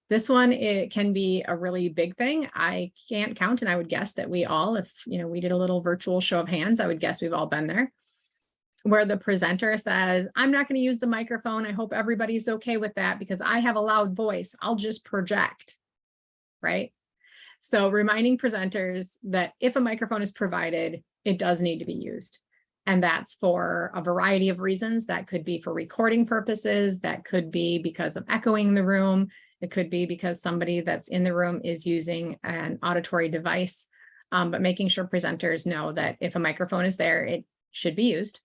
This one, it can be a really big thing. I can't count, and I would guess that we all, if we did a little virtual show of hands, I would guess we've all been there, where the presenter says, I'm not going to use the microphone. I hope everybody's okay with that because I have a loud voice. I'll just project, right? So reminding presenters that if a microphone is provided, it does need to be used. And that's for a variety of reasons. That could be for recording purposes. That could be because of echoing in the room. It could be because somebody that's in the room is using an auditory device. But making sure presenters know that if a microphone is there, it should be used.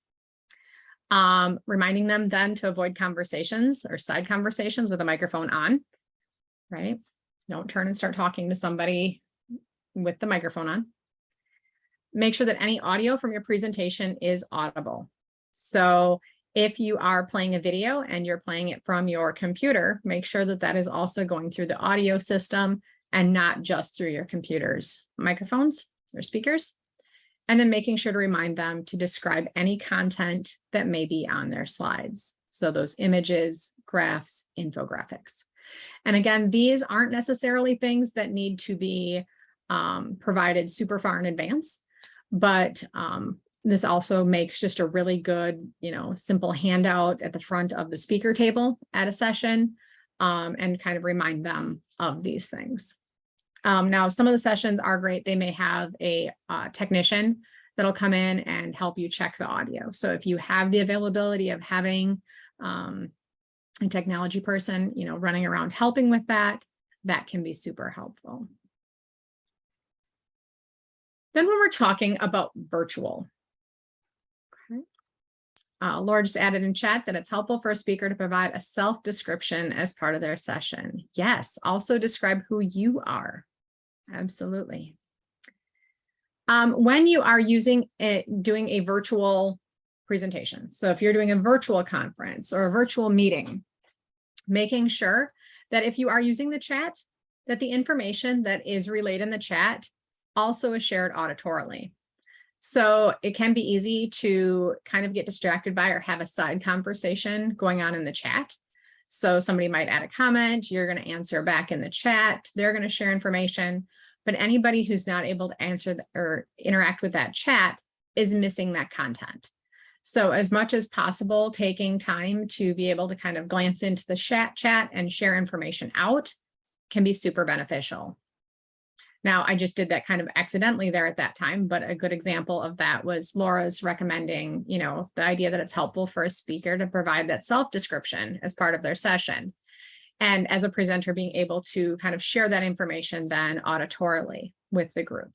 Reminding them then to avoid conversations or side conversations with a microphone on, right? Don't turn and start talking to somebody with the microphone on. Make sure that any audio from your presentation is audible. So if you are playing a video and you're playing it from your computer, make sure that that is also going through the audio system and not just through your computer's microphones or speakers. And then making sure to remind them to describe any content that may be on their slides. So those images, graphs, infographics. And again, these aren't necessarily things that need to be provided super far in advance, but this also makes just a really good, simple handout at the front of the speaker table at a session and kind of remind them of these things. Now, some of the sessions are great. They may have a technician that'll come in and help you check the audio. So if you have the availability of having a technology person, running around helping with that, that can be super helpful. Then when we're talking about virtual, okay. Laura just added in chat that it's helpful for a speaker to provide a self-description as part of their session. Yes, also describe who you are. Absolutely. When you are doing a virtual presentation, so if you're doing a virtual conference or a virtual meeting, making sure that if you are using the chat, that the information that is relayed in the chat also is shared auditorily. So it can be easy to kind of get distracted by or have a side conversation going on in the chat. So somebody might add a comment, you're going to answer back in the chat, they're going to share information, but anybody who's not able to answer or interact with that chat is missing that content. So as much as possible, taking time to be able to kind of glance into the chat and share information out can be super beneficial. Now, I just did that kind of accidentally there at that time, but a good example of that was Laura's recommending, the idea that it's helpful for a speaker to provide that self-description as part of their session. And as a presenter, being able to kind of share that information then auditorily with the group.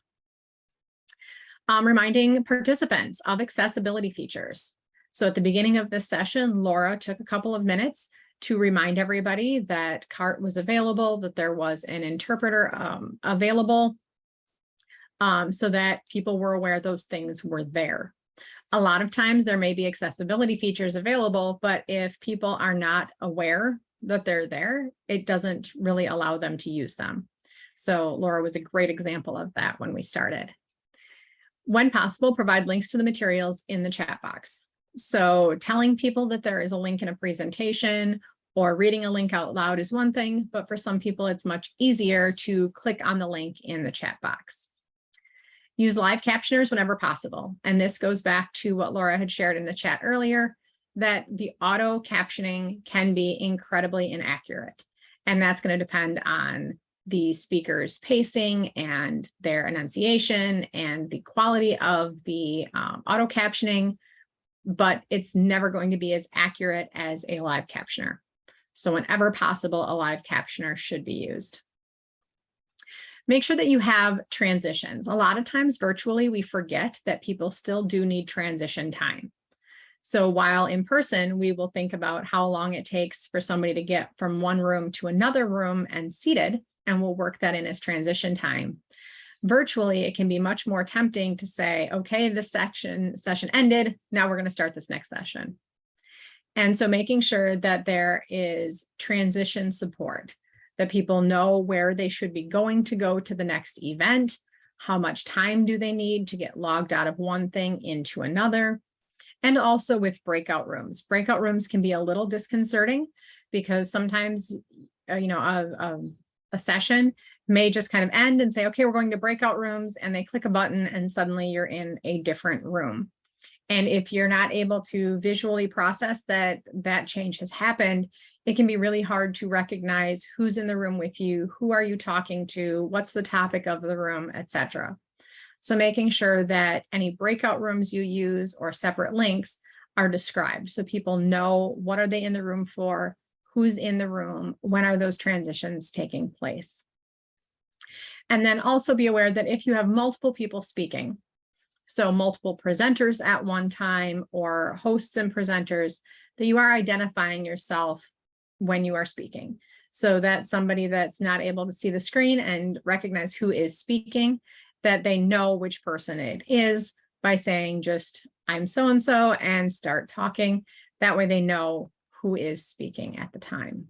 Reminding participants of accessibility features. So at the beginning of this session, Laura took a couple of minutes to remind everybody that CART was available, that there was an interpreter available, so that people were aware those things were there. A lot of times there may be accessibility features available, but if people are not aware that they're there, it doesn't really allow them to use them. So Laura was a great example of that when we started. When possible, provide links to the materials in the chat box. So telling people that there is a link in a presentation or reading a link out loud is one thing, but for some people, it's much easier to click on the link in the chat box. Use live captioners whenever possible. And this goes back to what Laura had shared in the chat earlier, that the auto captioning can be incredibly inaccurate. And that's going to depend on the speaker's pacing and their enunciation and the quality of the auto captioning, but it's never going to be as accurate as a live captioner. So whenever possible, a live captioner should be used. Make sure that you have transitions. A lot of times virtually, we forget that people still do need transition time. So while in person, we will think about how long it takes for somebody to get from one room to another room and seated, and we'll work that in as transition time. Virtually, it can be much more tempting to say, okay, this session ended. Now we're going to start this next session. And so making sure that there is transition support, that people know where they should be going to go to the next event, how much time do they need to get logged out of one thing into another, and also with breakout rooms. Breakout rooms can be a little disconcerting because sometimes, a session may just kind of end and say, okay, we're going to breakout rooms, and they click a button and suddenly you're in a different room. And if you're not able to visually process that change has happened, it can be really hard to recognize who's in the room with you, who are you talking to, what's the topic of the room, etc. So making sure that any breakout rooms you use or separate links are described so people know what are they in the room for, who's in the room, when are those transitions taking place. And then also be aware that if you have multiple people speaking, so multiple presenters at one time or hosts and presenters, that you are identifying yourself when you are speaking. So that somebody that's not able to see the screen and recognize who is speaking, that they know which person it is by saying just, I'm so-and-so, and start talking. That way they know who is speaking at the time.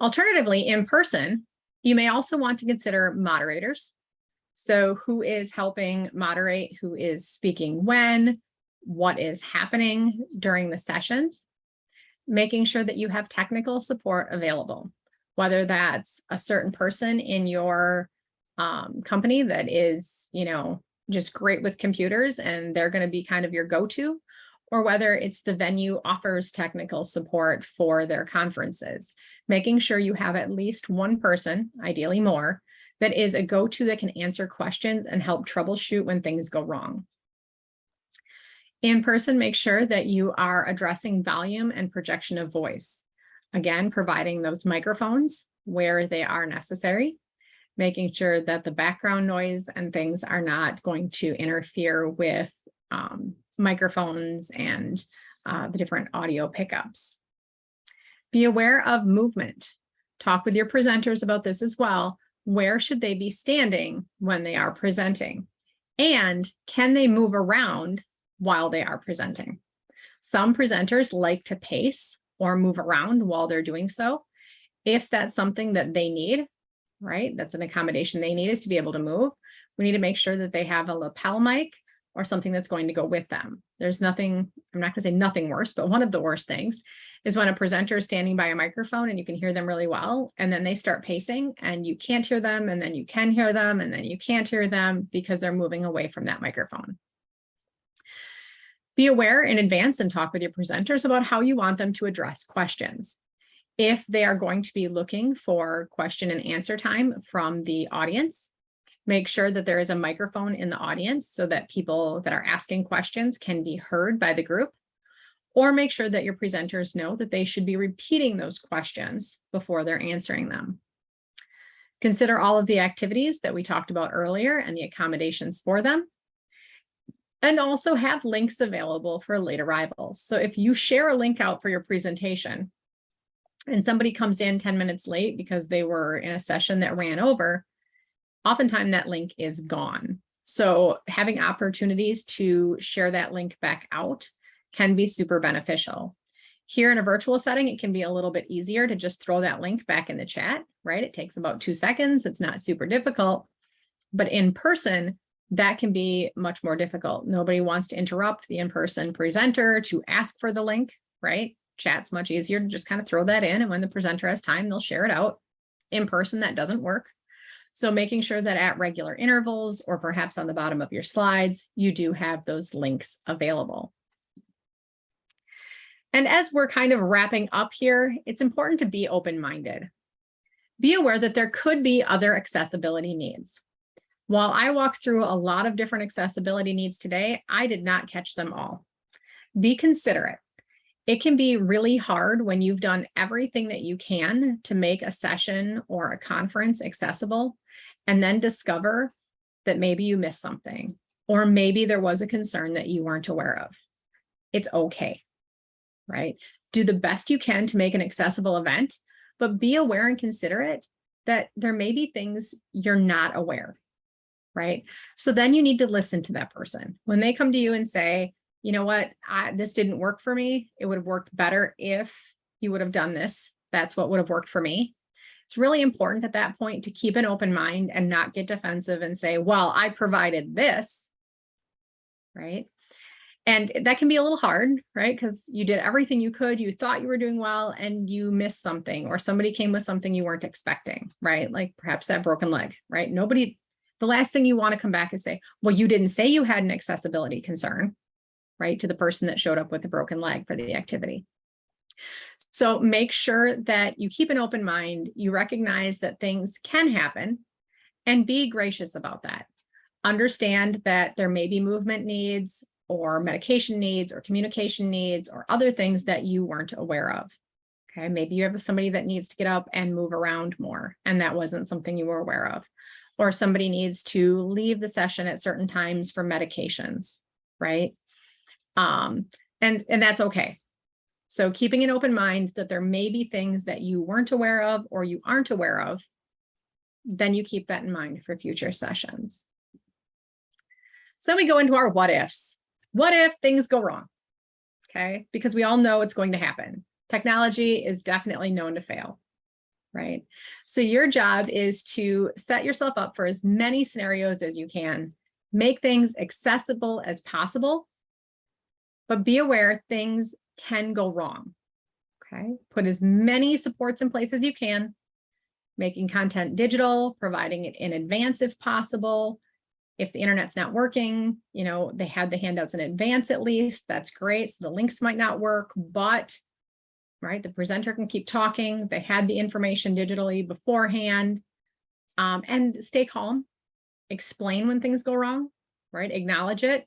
Alternatively, in person, you may also want to consider moderators. So who is helping moderate, who is speaking when, what is happening during the sessions, making sure that you have technical support available, whether that's a certain person in your company that is, just great with computers and they're going to be kind of your go-to, or whether it's the venue offers technical support for their conferences, making sure you have at least one person, ideally more, that is a go-to that can answer questions and help troubleshoot when things go wrong. In person, make sure that you are addressing volume and projection of voice. Again, providing those microphones where they are necessary, making sure that the background noise and things are not going to interfere with microphones and the different audio pickups. Be aware of movement. Talk with your presenters about this as well. Where should they be standing when they are presenting? And can they move around while they are presenting? Some presenters like to pace or move around while they're doing so. If that's something that they need, right? That's an accommodation they need, is to be able to move. We need to make sure that they have a lapel mic or something that's going to go with them. There's nothing, I'm not going to say nothing worse, but one of the worst things is when a presenter is standing by a microphone and you can hear them really well, and then they start pacing and you can't hear them, and then you can hear them, and then you can't hear them because they're moving away from that microphone. Be aware in advance and talk with your presenters about how you want them to address questions. If they are going to be looking for question and answer time from the audience, make sure that there is a microphone in the audience so that people that are asking questions can be heard by the group, or make sure that your presenters know that they should be repeating those questions before they're answering them. Consider all of the activities that we talked about earlier and the accommodations for them. And also have links available for late arrivals. So if you share a link out for your presentation and somebody comes in 10 minutes late because they were in a session that ran over, oftentimes that link is gone. So having opportunities to share that link back out can be super beneficial. Here in a virtual setting, it can be a little bit easier to just throw that link back in the chat, right? It takes about 2 seconds. It's not super difficult, but in person, that can be much more difficult. Nobody wants to interrupt the in-person presenter to ask for the link, right? Chat's much easier to just kind of throw that in, and when the presenter has time, they'll share it out. In person, that doesn't work. So making sure that at regular intervals or perhaps on the bottom of your slides, you do have those links available. And as we're kind of wrapping up here, it's important to be open-minded. Be aware that there could be other accessibility needs. While I walked through a lot of different accessibility needs today, I did not catch them all. Be considerate. It can be really hard when you've done everything that you can to make a session or a conference accessible, and then discover that maybe you missed something, or maybe there was a concern that you weren't aware of. It's okay, right? Do the best you can to make an accessible event, but be aware and considerate that there may be things you're not aware, right? So then you need to listen to that person. When they come to you and say, you know what, this didn't work for me. It would have worked better if you would have done this. That's what would have worked for me. It's really important at that point to keep an open mind and not get defensive and say, well, I provided this, right? And that can be a little hard, right? Because you did everything you could, you thought you were doing well, and you missed something, or somebody came with something you weren't expecting, right? Like perhaps that broken leg, right? The last thing you want to come back and say, well, you didn't say you had an accessibility concern, right? To the person that showed up with a broken leg for the activity. So make sure that you keep an open mind, you recognize that things can happen, and be gracious about that. Understand that there may be movement needs, or medication needs, or communication needs, or other things that you weren't aware of. Okay, maybe you have somebody that needs to get up and move around more, and that wasn't something you were aware of. Or somebody needs to leave the session at certain times for medications, right? And that's okay. So keeping an open mind that there may be things that you weren't aware of or you aren't aware of, then you keep that in mind for future sessions. So then we go into our what ifs. What if things go wrong? Okay, because we all know it's going to happen. Technology is definitely known to fail, right? So your job is to set yourself up for as many scenarios as you can, make things accessible as possible, but be aware things can go wrong. Okay, put as many supports in place as you can, making content digital, providing it in advance if possible. If the internet's not working, they had the handouts in advance at least, that's great. So the links might not work, but right, the presenter can keep talking. They had the information digitally beforehand, and stay calm, explain when things go wrong, right? Acknowledge it.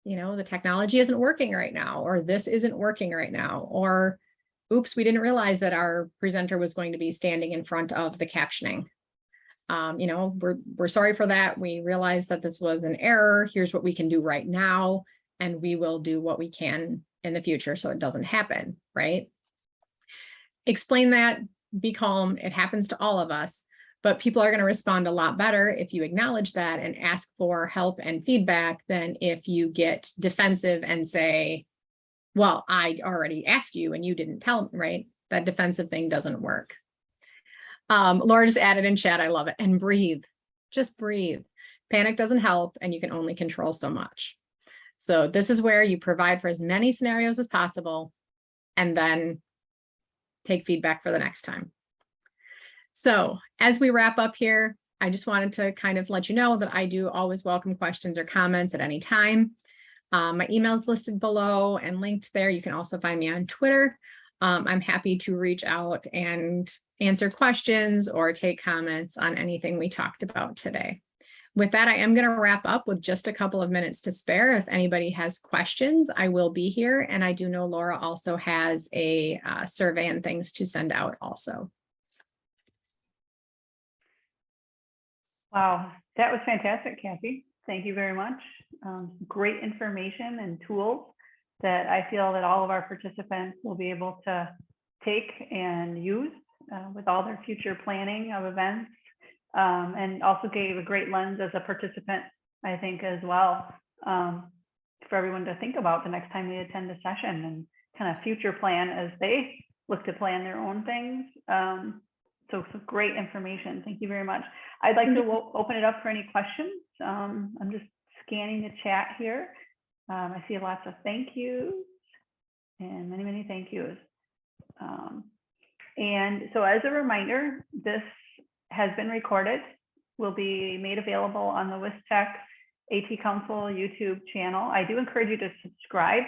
The technology isn't working right now, or this isn't working right now, or oops, we didn't realize that our presenter was going to be standing in front of the captioning. We're sorry for that. We realize that this was an error. Here's what we can do right now, and we will do what we can in the future so it doesn't happen, right? Explain that, be calm. It happens to all of us, but people are going to respond a lot better if you acknowledge that and ask for help and feedback than if you get defensive and say, well, I already asked you and you didn't tell me, right? That defensive thing doesn't work. Laura just added in chat, I love it. And breathe, just breathe. Panic doesn't help, and you can only control so much. So this is where you provide for as many scenarios as possible, and then take feedback for the next time. So as we wrap up here, I just wanted to kind of let you know that I do always welcome questions or comments at any time. My email is listed below and linked there. You can also find me on Twitter. I'm happy to reach out and answer questions or take comments on anything we talked about today. With that, I am going to wrap up with just a couple of minutes to spare. If anybody has questions, I will be here. And I do know Laura also has a survey and things to send out also. Wow, that was fantastic, Cassie. Thank you very much. Great information and tools that I feel that all of our participants will be able to take and use with all their future planning of events, and also gave a great lens as a participant, I think, as well, for everyone to think about the next time they attend a session and kind of future plan as they look to plan their own things. So some great information. Thank you very much. I'd like to open it up for any questions. I'm just scanning the chat here. I see lots of thank yous and many, many thank yous. And so as a reminder, this has been recorded, will be made available on the WisTech AT Council YouTube channel. I do encourage you to subscribe.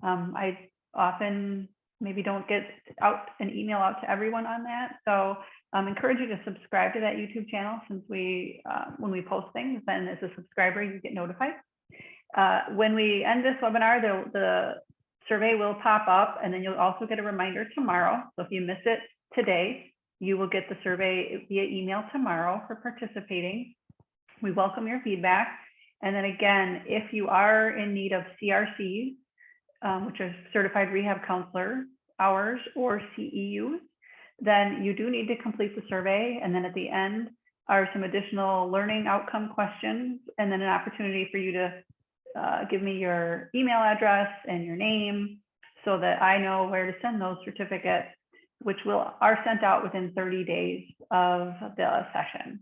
I often maybe don't get out an email out to everyone on that. So encourage you to subscribe to that YouTube channel, since we, when we post things, then as a subscriber, you get notified. When we end this webinar, the survey will pop up, and then you'll also get a reminder tomorrow. So if you miss it today, you will get the survey via email tomorrow for participating. We welcome your feedback. And then again, if you are in need of CRCs, which are Certified Rehab Counselor hours, or CEUs, then you do need to complete the survey. And then at the end are some additional learning outcome questions, and then an opportunity for you to give me your email address and your name so that I know where to send those certificates, which are sent out within 30 days of the session.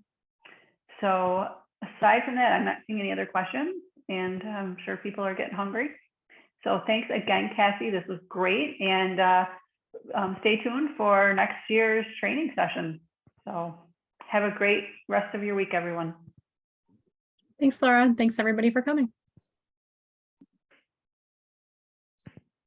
So aside from that, I'm not seeing any other questions, and I'm sure people are getting hungry. So thanks again, Cassie. This was great. And stay tuned for next year's training session. So have a great rest of your week, everyone. Thanks, Laura. Thanks everybody for coming.